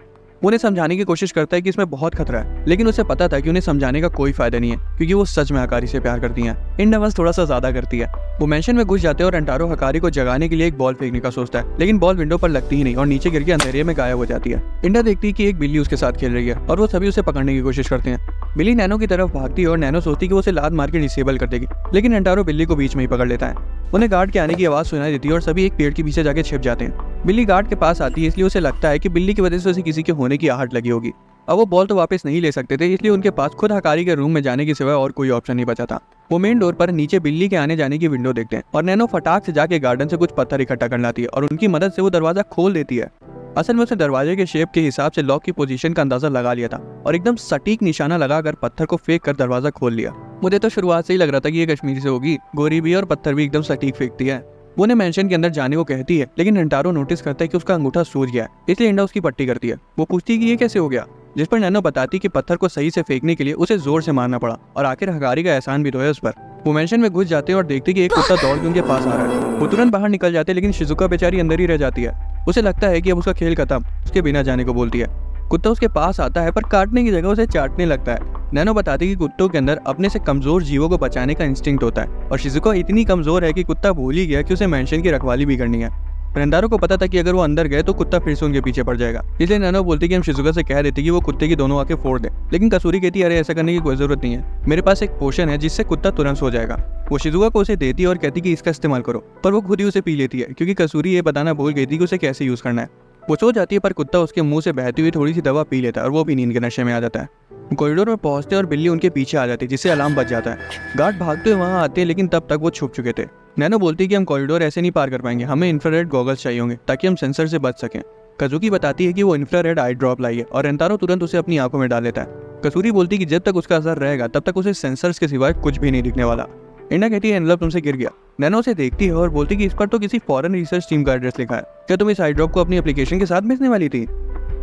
उन्हें समझाने की कोशिश करता है कि इसमें बहुत खतरा है, लेकिन उसे पता था कि उन्हें समझाने का कोई फायदा नहीं है क्योंकि वो सच में हकारी से प्यार करती हैं। इंडा बस थोड़ा सा ज्यादा करती है। वो मेंशन में घुस जाते हैं और रेंटारो हकारी को जगाने के लिए एक बॉल फेंकने का सोचता है, लेकिन बॉल विंडो पर लगती ही नहीं और नीचे गिर के अंधेरे में गायब हो जाती है। इंडा देखती है कि एक बिल्ली उसके साथ खेल रही है और वो सभी उसे पकड़ने की कोशिश करते हैं। बिल्ली नैनो की तरफ भागती है और नैनो सोचती कि वो उसे लात मार के डिसेबल कर देगी, लेकिन रेंटारो बिल्ली को बीच में ही पकड़ लेता है। उन्हें गार्ड के आने की आवाज सुनाई देती है और सभी एक पेड़ के पीछे जाके छिप जाते हैं। बिल्ली गार्ड के पास आती है, इसलिए उसे लगता है कि बिल्ली की वजह से उसे किसी के होने की आहट लगी होगी। अब वो बॉल तो वापस नहीं ले सकते थे, इसलिए उनके पास खुद हकारी के रूम में जाने की सिवाय और कोई ऑप्शन नहीं बचा था। वो मेन डोर पर नीचे बिल्ली के आने जाने की विंडो देखते हैं और नैनो फटाक से जाके गार्डन से कुछ पत्थर इकट्ठा कर लाती है और उनकी मदद से वो दरवाजा खोल देती है। असल में उसने दरवाजे के शेप के हिसाब से लॉक की पोजीशन का अंदाजा लगा लिया था और एकदम सटीक निशाना लगाकर पत्थर को फेंक कर दरवाजा खोल लिया। मुझे तो शुरुआत से ही लग रहा था कि ये कश्मीरी से होगी, गोरी भी और पत्थर भी एकदम सटीक फेंकती है। वो उन्हें मेंशन के अंदर जाने को कहती है, लेकिन रेंटारो नोटिस करता है कि उसका अंगूठा सूज गया है, इसलिए इंडा उसकी पट्टी करती है। वो पूछती है कि ये कैसे हो गया, जिस पर नैनो बताती कि पत्थर को सही से फेंकने के लिए उसे जोर से मारना पड़ा और आखिर हकारी का एहसान भी तो है उस पर। वो मेंशन में घुस जाते हैं और देखते कि एक कुत्ता दौड़ के उनके पास आ रहा है। वो तुरंत बाहर निकल जाते हैं, लेकिन शिजुका बेचारी अंदर ही रह जाती है। उसे लगता है कि अब उसका खेल खत्म, उसके बिना जाने को बोलती है। कुत्ता उसके पास आता है पर काटने की जगह उसे चाटने लगता है। नैनो बताती कि कुत्तों के अंदर अपने से कमजोर जीवों को बचाने का इंस्टिंक्ट होता है और शिजुका इतनी कमजोर है कि कुत्ता भूल ही गया कि उसे मेंशन की रखवाली भी करनी है। रेंटारो को पता था कि अगर वो अंदर गए तो कुत्ता फिर से उनके पीछे पड़ जाएगा, इसलिए नैनो बोलती कि हम शिजुका से कह देते कि वो कुत्ते की दोनों आंखें फोड़ दे, लेकिन कसूरी कहती अरे ऐसा करने की कोई जरूरत नहीं है, मेरे पास एक पोशन है जिससे कुत्ता तुरंत सो जाएगा। वो शिजुका को उसे देती है और कहती कि इसका इस्तेमाल करो, पर वो खुद ही उसे पी लेती है क्योंकि कसूरी ये बताना भूल गई थी कि उसे कैसे यूज करना है। वो सो जाती है पर कुत्ता उसके मुंह से बहती हुई थोड़ी सी दवा पी लेता है और वो भी नींद के नशे में आ जाता है। कॉरिडोर में पहुंचते और बिल्ली उनके पीछे आ जाती है जिससे अलार्म बज जाता है। गार्ड भागते हुए वहां आते हैं, लेकिन तब तक वो छुप चुके थे। नैनो बोलती कि हम कॉरिडोर ऐसे नहीं पार कर पाएंगे, हमें इंफ्रारेड गॉगल्स चाहिए होंगे ताकि हम सेंसर से बच सकें। कजुकी बताती है कि वो इंफ्रारेड आई ड्रॉप लाई है और रेंटारो तुरंत उसे अपनी आंखों में डाल लेता है। कसूरी बोलती कि जब तक उसका असर रहेगा तब तक उसे सेंसर्स के सिवाय कुछ भी नहीं दिखने वाला। इंडा कहती है एनवलप तुमसे गिर गया। नैनो उसे देखती है और बोलती कि इस पर तो किसी फॉरेन रिसर्च टीम का एड्रेस लिखा है, क्या तुम इस आई ड्रॉप को अपनी एप्लीकेशन के साथ भेजने वाली थी?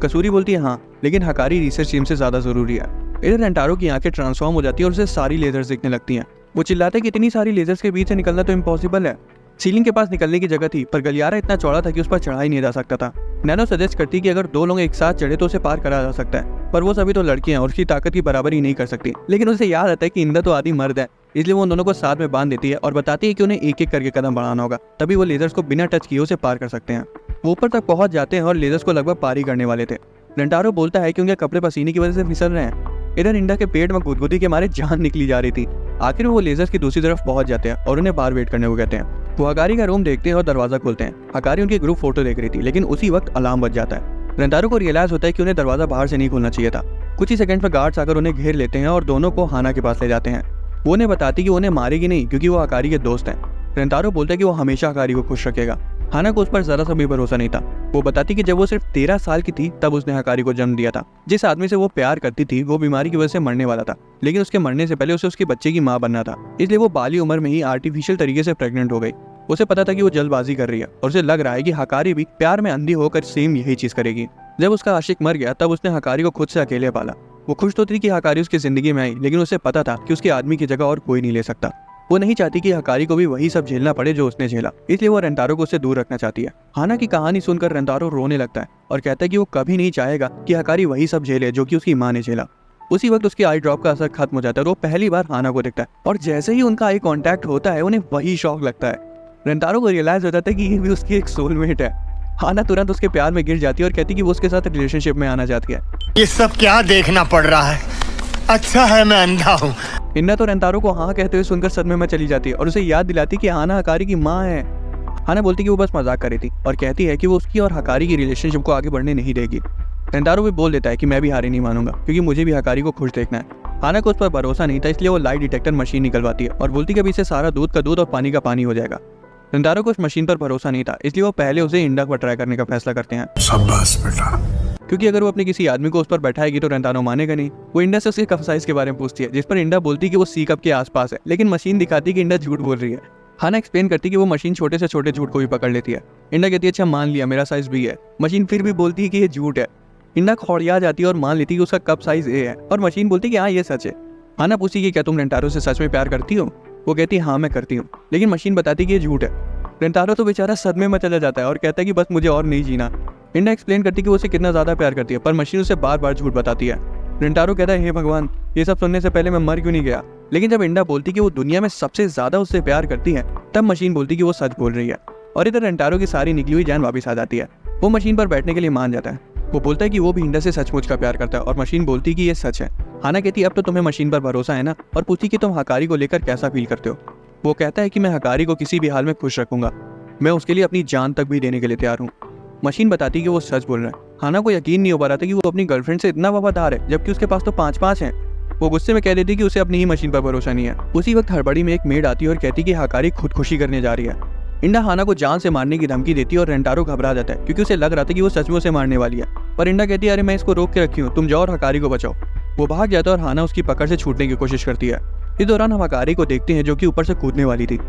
कसूरी बोलती है हाँ, लेकिन हकारी रिसर्च टीम से ज्यादा जरूरी है। इधर रेंटारो की आंखें ट्रांसफॉर्म हो जाती है और उसे सारी लेजर्स दिखने लगती हैं। वो चिल्लाते कि इतनी सारी लेजर्स के बीच से निकलना तो इम्पॉसिबल है। सीलिंग के पास निकलने की जगह थी पर गलियारा इतना चौड़ा था कि उस पर चढ़ा ही नहीं जा सकता था। नैनो सजेस्ट करती कि अगर 2 लोग एक साथ चढ़े तो उसे पार करा जा सकता है, पर वो सभी तो लड़कियां और उसकी ताकत की बराबरी नहीं कर सकती। लेकिन उसे याद आता है कि इंदा तो आदि मर्द है, इसलिए वो उन दोनों को साथ में बांध देती है और बताती है कि उन्हें एक एक करके कदम बढ़ाना होगा, तभी वो लेजर्स को बिना टच किए उसे पार कर सकते हैं। वो ऊपर तक पहुंच जाते हैं और लेजर्स को लगभग पार ही करने वाले थे। रेंटारो बोलता है कि उनके कपड़े पसीने की वजह से फिसल रहे हैं। इधर इंडा के पेट में गुदगुदी के मारे जान निकली जा रही थी। आखिर में वो लेजर्स की दूसरी तरफ पहुंच जाते हैं और उन्हें बाहर वेट करने को कहते हैं। वो हकारी का रूम देखते हैं और दरवाजा खोलते हैं। हकारी उनकी ग्रुप फोटो देख रही थी, लेकिन उसी वक्त अलार्म बज जाता है। रेंटारो को रियलाइज होता है कि उन्हें दरवाजा बाहर से नहीं खोलना चाहिए था। कुछ ही सेकंड में गार्ड्स आकर उन्हें घेर लेते हैं और दोनों को हाना के पास ले जाते हैं। वो उन्हें बताती कि वो उन्हें मारेगी नहीं क्योंकि वो हकारी के दोस्त हैं। रेंटारो बोलता है कि वो हमेशा हकारी को खुश रखेगा। हाना को उस पर जरा सा भी भरोसा नहीं था। वो बताती कि जब वो सिर्फ 13 साल की थी तब उसने हकारी को जन्म दिया था। जिस आदमी से वो प्यार करती थी वो बीमारी की वजह से मरने वाला था, लेकिन उसके मरने से पहले उसे उसके बच्चे की मां बनना था, इसलिए वो बाली उम्र में ही आर्टिफिशियल तरीके से प्रेग्नेंट हो गई। उसे पता था कि वो जल्दबाजी कर रही है और उसे लग रहा है कि हकारी भी प्यार में अंधी होकर सेम यही चीज करेगी। जब उसका आशिक मर गया तब उसने हकारी को खुद से अकेले पाला। वो खुश तो थी कि हकारी उसकी जिंदगी में आई, लेकिन उसे पता था कि उसके आदमी की जगह और कोई नहीं ले सकता। वो नहीं चाहती कि हकारी को भी वही सब झेलना पड़े जो उसने झेला, इसलिए वो रेंटारो को उससे दूर रखना चाहती है। हाना की कहानी सुनकर रेंटारो रोने लगता है और कहता है कि वो कभी नहीं चाहेगा कि हकारी वही सब झेले जो कि उसकी माँ ने झेला। उसी वक्त उसकी आई ड्रॉप का असर खत्म हो जाता है और वो पहली बार हाना को देखता है और जैसे ही उनका आई कांटेक्ट होता है उन्हें वही शौक लगता है। रेंटारो को रियलाइज हो जाता है कि ये भी उसकी एक सोलमेट है। हाना तुरंत उसके प्यार में गिर जाती है और कहती है कि वो उसके साथ रिलेशनशिप में आना चाहती है। ये सब क्या देखना पड़ रहा है, अच्छा है मैं अंधा हूँ। हिन्ना तो रेंटारो को हाँ कहते हुए सुनकर सदमे में चली जाती है और उसे याद दिलाती कि हाना हकारी की माँ है। हाना बोलती कि वो बस मजाक कर रही थी और कहती है कि वो उसकी और हकारी की रिलेशनशिप को आगे बढ़ने नहीं देगी। रेंटारो भी बोल देता है कि मैं भी हारी नहीं मानूंगा क्योंकि मुझे भी हकारी को खुश देखना है। हाना को उस पर भरोसा नहीं था, इसलिए वो लाई डिटेक्टर मशीन निकलवाती है और बोलती कि अभी से सारा दूध का दूध और पानी का पानी हो जाएगा। रेंटारो को उस मशीन पर भरोसा नहीं था, इसलिए वो पहले उसे इंडा पर ट्राई करने का फैसला करते हैं। शाबाश बेटा। क्योंकि अगर वो अपने किसी आदमी को उस पर बैठाएगी तो रेंटारो मानेगा नहीं। वो इंडा से उसके कप साइज के बारे में पूछती है, जिस पर इंडा बोलती है कि वो सी कप के आसपास है, लेकिन मशीन दिखाती है कि इंडा झूठ बोल रही है। हाना एक्सप्लेन करती है कि वो मशीन छोटे से छोटे झूठ को भी पकड़ लेती है। इंडा कहती है अच्छा मान लिया मेरा साइज बी है। मशीन फिर भी बोलती है कि ये झूठ है। इंडा खौड़िया जाती है और मान लेती है कि उसका कप साइज ए है और मशीन बोलती है कि हाँ ये सच है। हाना पूछती कि क्या तुम रेंटारो से सच में प्यार करती हो? वो कहती है हाँ मैं करती हूँ, लेकिन मशीन बताती है कि ये झूठ है। रेंटारो तो बेचारा सदमे में चला जाता है और कहता है कि बस मुझे और नहीं जीना। इंडा एक्सप्लेन करती है कि वो उसे कितना ज्यादा प्यार करती है, पर मशीन उसे बार बार झूठ बताती है। रेंटारो कहता है हे भगवान, ये सब सुनने से पहले मैं मर क्यों नहीं गया। लेकिन जब इंडा बोलती कि वो दुनिया में सबसे ज्यादा उससे प्यार करती है, तब मशीन बोलती कि वो सच बोल रही है और इधर रेंटारो की सारी निकली हुई जान वापस आ जाती है। वो मशीन पर बैठने के लिए मान जाता है। वो बोलता है कि वो भी इंडा से सचमुच का प्यार करता है और मशीन बोलती कि ये सच है। हाना कहती अब तो तुम्हें मशीन पर भरोसा है ना, और पूछती कि तुम हकारी को लेकर कैसा फील करते हो। वो कहता है कि मैं हकारी को किसी भी हाल में खुश रखूंगा, मैं उसके लिए अपनी जान तक भी देने के लिए तैयार हूँ। मशीन बताती कि वो सच बोल रहा है। हाना को यकीन नहीं हो पा रहा था कि वो अपनी गर्लफ्रेंड से इतना वफादार है, जबकि उसके पास तो 5-5 हैं। वो गुस्से में कह देती कि उसे अपनी ही मशीन पर भरोसा नहीं है। उसी वक्त हड़बड़ी में एक मेड आती है और कहती कि हकारी खुदकुशी करने जा रही है। इंडा हाना को जान से मारने की धमकी देती है और रेंटारो घबरा जाता है क्योंकि उसे लग रहा था कि वो सच में उसे मारने वाली है। पर इंडा कहती है अरे मैं इसको रोक के रखी हूँ, तुम जाओ और हकारी को बचाओ। वो भाग जाता है और हाना उसकी पकड़ से छूटने की कोशिश करती है। इस दौरान हम हकारी को देखते हैं जो कि ऊपर से कूदने वाली थी।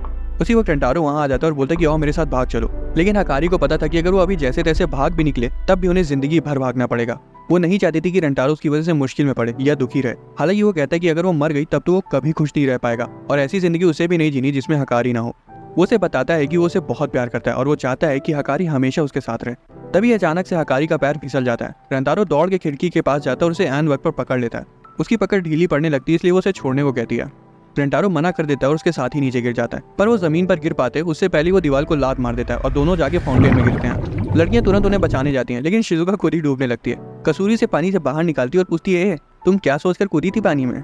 उसी वक्त रेंटारो वहां आ जाता है और बोलता है कि आओ मेरे साथ भाग चलो। लेकिन हकारी को पता था कि अगर वो अभी जैसे तैसे भाग भी निकले तब भी उन्हें जिंदगी भर भागना पड़ेगा। वो नहीं चाहती थी कि रेंटारो उसकी वजह से मुश्किल में पड़े या दुखी रहे। हालांकि वो कहता है कि अगर वो मर गई तब तो वो कभी खुश नहीं रह पाएगा और ऐसी जिंदगी उसे भी नहीं जीनी जिसमें हकारी ना हो। वो उसे बताता है कि वो उसे बहुत प्यार करता है और वो चाहता है कि हकारी हमेशा उसके साथ रहे। तभी अचानक से हकारी का पैर फिसल जाता है। रेंटारो दौड़ के खिड़की के पास जाता है और उसे ऐन वक्त पर पकड़ लेता है। उसकी पकड़ ढीली पड़ने लगती है, इसलिए वो उसे छोड़ने को कहती है। रेंटारो मना कर देता है और उसके साथ ही नीचे गिर जाता है, पर वो जमीन पर गिर पाते उससे पहले वो दीवार को लात मार देता है और दोनों जाके फाउंटेन में गिरते हैं। लड़कियां तुरंत उन्हें बचाने जाती हैं, लेकिन शिजुका खुद ही डूबने लगती है। कसूरी से पानी से बाहर निकालती है और पूछती है तुम क्या सोचकर कूदी थी पानी में।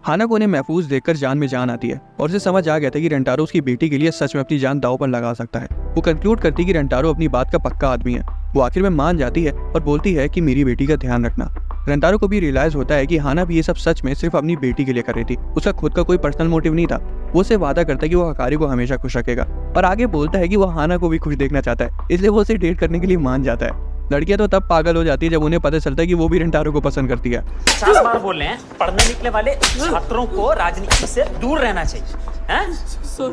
हाना को उन्हें महफूज देखकर जान में जान आती है और उसे समझ आ गया था कि रेंटारो उसकी बेटी के लिए सच में अपनी जान दांव पर लगा सकता है। वो कंक्लूड करती है कि रेंटारो अपनी बात का पक्का आदमी है। वो आखिर में मान जाती है और बोलती है कि मेरी बेटी का ध्यान रखना। रेंटारो को भी रियलाइज होता है कि हाना भी ये सब सच में सिर्फ अपनी बेटी के लिए कर रही थी, उसका खुद का कोई पर्सनल मोटिव नहीं था। वो उसे वादा करता है कि वो हकारी को हमेशा खुश रखेगा, पर आगे बोलता है कि वो हाना को भी खुश देखना चाहता है, इसलिए वो उसे डेट करने के लिए मान जाता है। लड़कियां तो तब पागल हो जाती है जब उन्हें पता चलता है कि वो भी रेंटारो को पसंद करती है। 50 बार बोल रहे हैं पढ़ने निकले वाले छात्रों को राजनीति से दूर रहना चाहिए, हैं?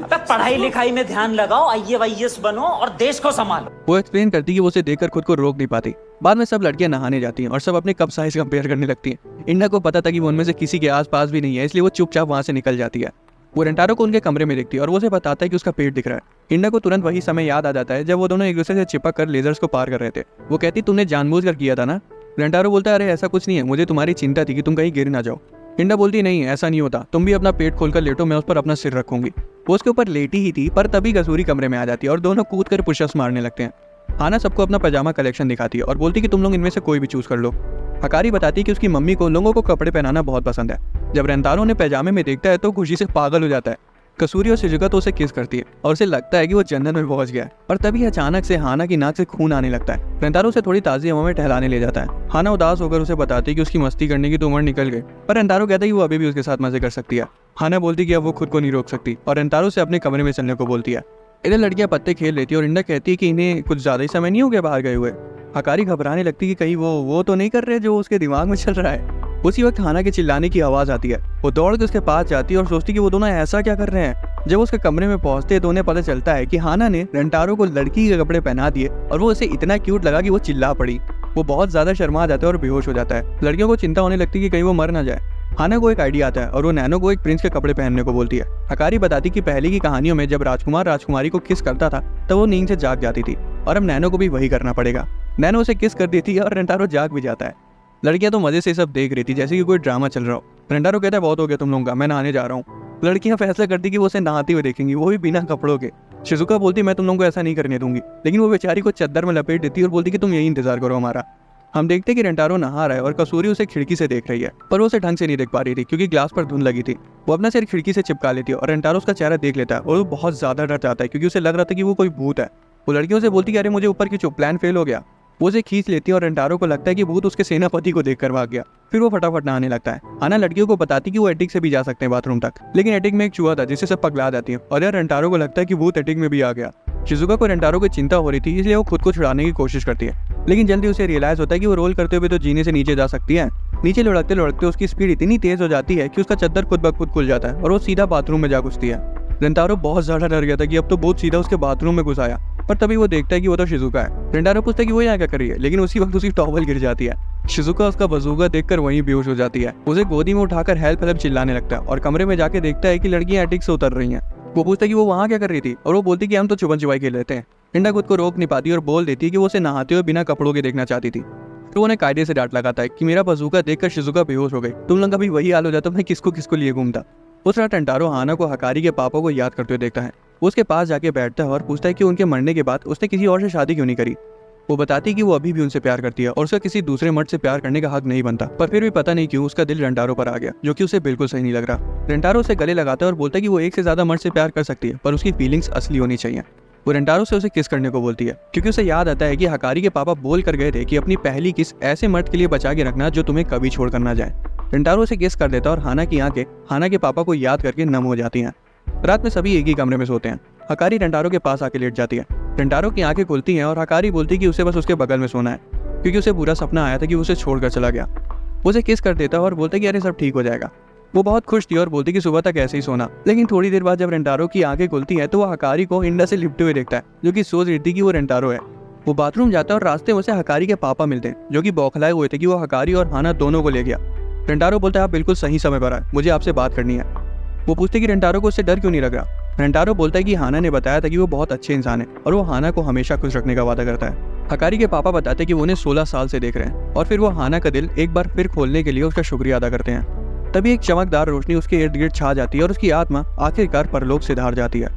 पढ़ाई लिखाई में ध्यान लगाओ, IAS बनो और देश को संभालो। वो एक्सप्लेन करती है कि वो उसे देखकर खुद को रोक नहीं पाती। बाद में सब लड़कियां नहाने जाती हैं और सब अपने कप साइज कंपेयर करने लगती हैं। इंडा को पता था कि वो उनमें से किसी के आसपास भी नहीं है, इसलिए वो चुपचाप वहां से निकल जाती है। वो रेंटारो को उनके कमरे में देखती है और वो उसे बताता है कि उसका पेट दिख रहा है। इंडा को तुरंत वही समय याद आ जाता है जब वो दोनों एक दूसरे से चिपक कर लेजर्स को पार कर रहे थे। वो कहती तुमने जानबूझकर किया था ना। रेंटारो बोलता है अरे ऐसा कुछ नहीं है, मुझे तुम्हारी चिंता थी कि तुम कहीं गिर ना जाओ। इंडा बोलती नहीं ऐसा नहीं होता, तुम भी अपना पेट खोलकर लेटो, मैं उस पर अपना सिर रखूंगी। वो उसके ऊपर लेटी ही थी, पर तभी कसूरी कमरे में आ जाती है और दोनों कूद कर पुशअप्स मारने लगते हैं। हाना सबको अपना पजामा कलेक्शन दिखाती है और बोलती कि तुम लोग इनमें से कोई भी चूज कर लो। हकारी बताती है कि उसकी मम्मी को लोगों को कपड़े पहनाना बहुत पसंद है। जब रेंटारो उन्हें पैजामे में देखता है तो खुशी से पागल हो जाता है। कसूरी और शिजुका तो उसे किस करती है और उसे लगता है कि वो जन्नत में पहुंच गया है, पर तभी अचानक से हाना की नाक से खून आने लगता है। रेंटारो उसे थोड़ी ताज़ी हवा में टहलाने ले जाता है। हाना उदास होकर उसे बताती है कि उसकी मस्ती करने की तो उम्र निकल गई, पर रेंटारो कहता है कि वो अभी भी उसके साथ मजे कर सकती है। हाना बोलती कि अब वो खुद को नहीं रोक सकती और रेंटारो से अपने कमरे में चलने को बोलती है। इधर लड़कियां पत्ते खेल लेती है और इंडा कहती है कि इन्हें कुछ ज्यादा ही समय नहीं हो गया बाहर गए हुए। हकारी घबराने लगती है कि कहीं वो तो नहीं कर रहे जो उसके दिमाग में चल रहा है। उसी वक्त हाना के चिल्लाने की आवाज आती है। वो दौड़ के उसके पास जाती है और सोचती कि वो दोनों ऐसा क्या कर रहे हैं। जब उसके कमरे में पहुंचते तो उन्हें पता चलता है कि हाना ने रेंटारो को लड़की के कपड़े पहना दिए और वो उसे इतना क्यूट लगा कि वो चिल्ला पड़ी। वो बहुत ज्यादा शर्मा जाता है और बेहोश हो जाता है। लड़कियों को चिंता होने लगती है कि कहीं वो मर ना जाए। हाना को एक आइडिया आता है और वो नैनो को एक प्रिंस के कपड़े पहनने को बोलती है। हकारी बताती कि पहले की कहानियों में जब राजकुमार राजकुमारी को किस करता था तब वो नींद से जाग जाती थी और अब नैनो को भी वही करना पड़ेगा। नैनो उसे किस कर देती है और रेंटारो जाग भी जाता है। लड़कियां तो मजे से सब देख रही थी जैसे कि कोई ड्रामा चल रहा हो। रेंटारो कहता है बहुत हो गया तुम लोगों का, मैं नहाने जा रहा हूँ। लड़कियां फैसला करती कि वो उसे नहाते हुए देखेंगी, वो भी बिना कपड़ों के। शिजुका बोलती मैं तुम लोगों को ऐसा नहीं करने दूंगी, लेकिन वो बेचारी को चद्दर में लपेट देती है और बोलती कि तुम यही इंतजार करो हमारा। हम देखते हैं कि रेंटारो नहा रहा है और कसूरी उसे खिड़की से देख रही है, पर वो उसे ढंग से नहीं देख पा रही थी क्योंकि ग्लास पर धुंध लगी थी। वो अपना सिर खिड़की से चिपका लेती है और रेंटारो उसका चेहरा देख लेता है और वो बहुत ज्यादा डर जाता है क्योंकि उसे लग रहा था कि वो कोई भूत है। वो लड़कियों से बोलती कि अरे मुझे ऊपर की प्लान फेल हो गया। वो उसे खींच लेती है और रेंटारो को लगता है कि भूत उसके सेनापति को देखकर भाग गया। फिर वो फटाफट नहाने लगता है। आना लड़कियों को बताती कि वो एटिक से भी जा सकते हैं बाथरूम तक, लेकिन एटिक में एक चूहा था जिससे सब पगला जाती है और यार रेंटारो को लगता है कि भूत एटिक में भी आ गया। शिजुका को रेंटारो की चिंता हो रही थी, इसलिए वो खुद को छुड़ाने की कोशिश करती है, लेकिन जल्दी उसे रियलाइज होता है कि वो रोल करते हुए तो जीने से नीचे जा सकती है। नीचे लुढ़कते लुढ़कते उसकी स्पीड इतनी तेज हो जाती है कि उसका चद्दर खुद ब खुद खुल जाता है और वो सीधा बाथरूम में जा घुसती है। रेंटारो बहुत ज्यादा डर गया था कि अब तो भूत सीधा उसके बाथरूम में घुस आया, पर तभी वो देखता है कि वो तो शिजुका है। रेंटारो पूछता है कि वो यहाँ क्या कर रही है, लेकिन उसी वक्त उसकी टॉवल गिर जाती है। शिजुका उसका बजूका देखकर वहीं बेहोश हो जाती है। उसे गोदी में उठाकर हेल्प हेल्प चिल्लाने लगता है और कमरे में जाके देखता है कि लड़कियां एटिक से उतर रही हैं। वो पूछता है कि वो वहाँ क्या कर रही थी और वो बोलती कि हम तो छुपन छुपाई खेल लेते हैं। रिंडा खुद को रोक नहीं पाती और बोल देती है कि वो उसे नहाते हुए बिना कपड़ों के देखना चाहती थी। तो उन्हें कायदे से डांट लगाता है कि मेरा बजूका देखकर शिजुका बेहोश हो गई, तुम लोग कभी वही हाल हो जाता मैं किसको किसको लिए घूमता। उस रात रेंटारो हाना को हकारी के पापा को याद करते हुए देखता है। वो उसके पास जाके बैठता है और पूछता है कि उनके मरने के बाद उसने किसी और से शादी क्यों नहीं करी। वो बताती है कि वो अभी भी उनसे प्यार करती है और उसका किसी दूसरे मर्द से प्यार करने का हक नहीं बनता, पर फिर भी पता नहीं क्यों उसका दिल रेंटारो पर आ गया, जो कि उसे बिल्कुल सही नहीं लग रहा। रेंटारो उसे गले लगाता है और बोलता है कि वो एक से ज्यादा मर्द से प्यार कर सकती है, पर उसकी फीलिंग्स असली होनी चाहिए। वो रेंटारो से उसे किस करने को बोलती है क्योंकि उसे याद आता है कि हकारी के पापा बोल कर गए थे कि अपनी पहली किस ऐसे मर्द के लिए बचा के रखना जो तुम्हें कभी छोड़ कर ना जाए। रेंटारो उसे किस कर देता है और हाना की आंखें हाना के पापा को याद करके नम हो जाती हैं। रात में सभी एक ही कमरे में सोते हैं। हकारी रेंटारो के पास आके लेट जाती है। रेंटारो की आंखें खुलती हैं और हकारी बोलती है कि उसे बस उसके बगल में सोना है क्योंकि उसे बुरा सपना आया था कि उसे छोड़कर चला गया। वो उसे किस कर देता है और बोलता है कि अरे सब ठीक हो जाएगा। वो बहुत खुश थी और बोलती कि सुबह तक ऐसे ही सोना, लेकिन थोड़ी देर बाद जब रेंटारो की आंखें खुलती हैं तो वो हकारी को इंडा से लिपटे हुए देखता है, जो कि सोच रही थी कि वो रेंटारो है। वो बाथरूम जाता है और रास्ते में उसे हकारी के पापा मिलते हैं, जो कि बौखलाए हुए थे कि वो हकारी और हाना दोनों को ले गया। रेंटारो बोलता है आप बिल्कुल सही समय पर आए, मुझे आपसे बात करनी है। वो पूछते कि रेंटारो को उससे डर क्यों नहीं लग रहा। रेंटारो बोलता है कि हाना ने बताया था कि वो बहुत अच्छे इंसान है और वो हाना को हमेशा खुश रखने का वादा करता है। हकारी के पापा बताते हैं कि वो उन्हें 16 साल से देख रहे हैं और फिर वो हाना का दिल एक बार फिर खोलने के लिए उसका शुक्रिया अदा करते हैं। तभी एक चमकदार रोशनी उसके इर्द गिर्द छा जाती है और उसकी आत्मा आखिरकार परलोक से धार जाती है।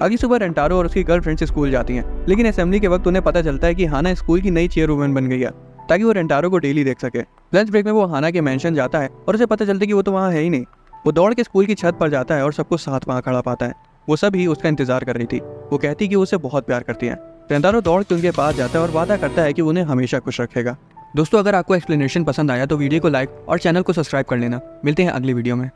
अगली सुबह रेंटारो और उसकी गर्लफ्रेंड स्कूल जाती हैं, लेकिन असेंबली के वक्त उन्हें पता चलता है कि हाना स्कूल की नई चेयरवुमन बन गई है ताकि वो रेंटारो को डेली देख सके। लंच ब्रेक में वो हाना के मेंशन जाता है और उसे पता चलता है कि वो तो वहाँ है ही नहीं। वो दौड़ के स्कूल की छत पर जाता है और सबको साथ वहाँ खड़ा पाता है। वो सभी उसका इंतजार कर रही थी। वो कहती कि वो उसे बहुत प्यार करती है। रेंटारो दौड़ के उनके पास जाता है और वादा करता है कि उन्हें हमेशा खुश रखेगा। दोस्तों, अगर आपको एक्सप्लेनेशन पसंद आया तो वीडियो को लाइक और चैनल को सब्सक्राइब कर लेना। मिलते हैं अगली वीडियो में।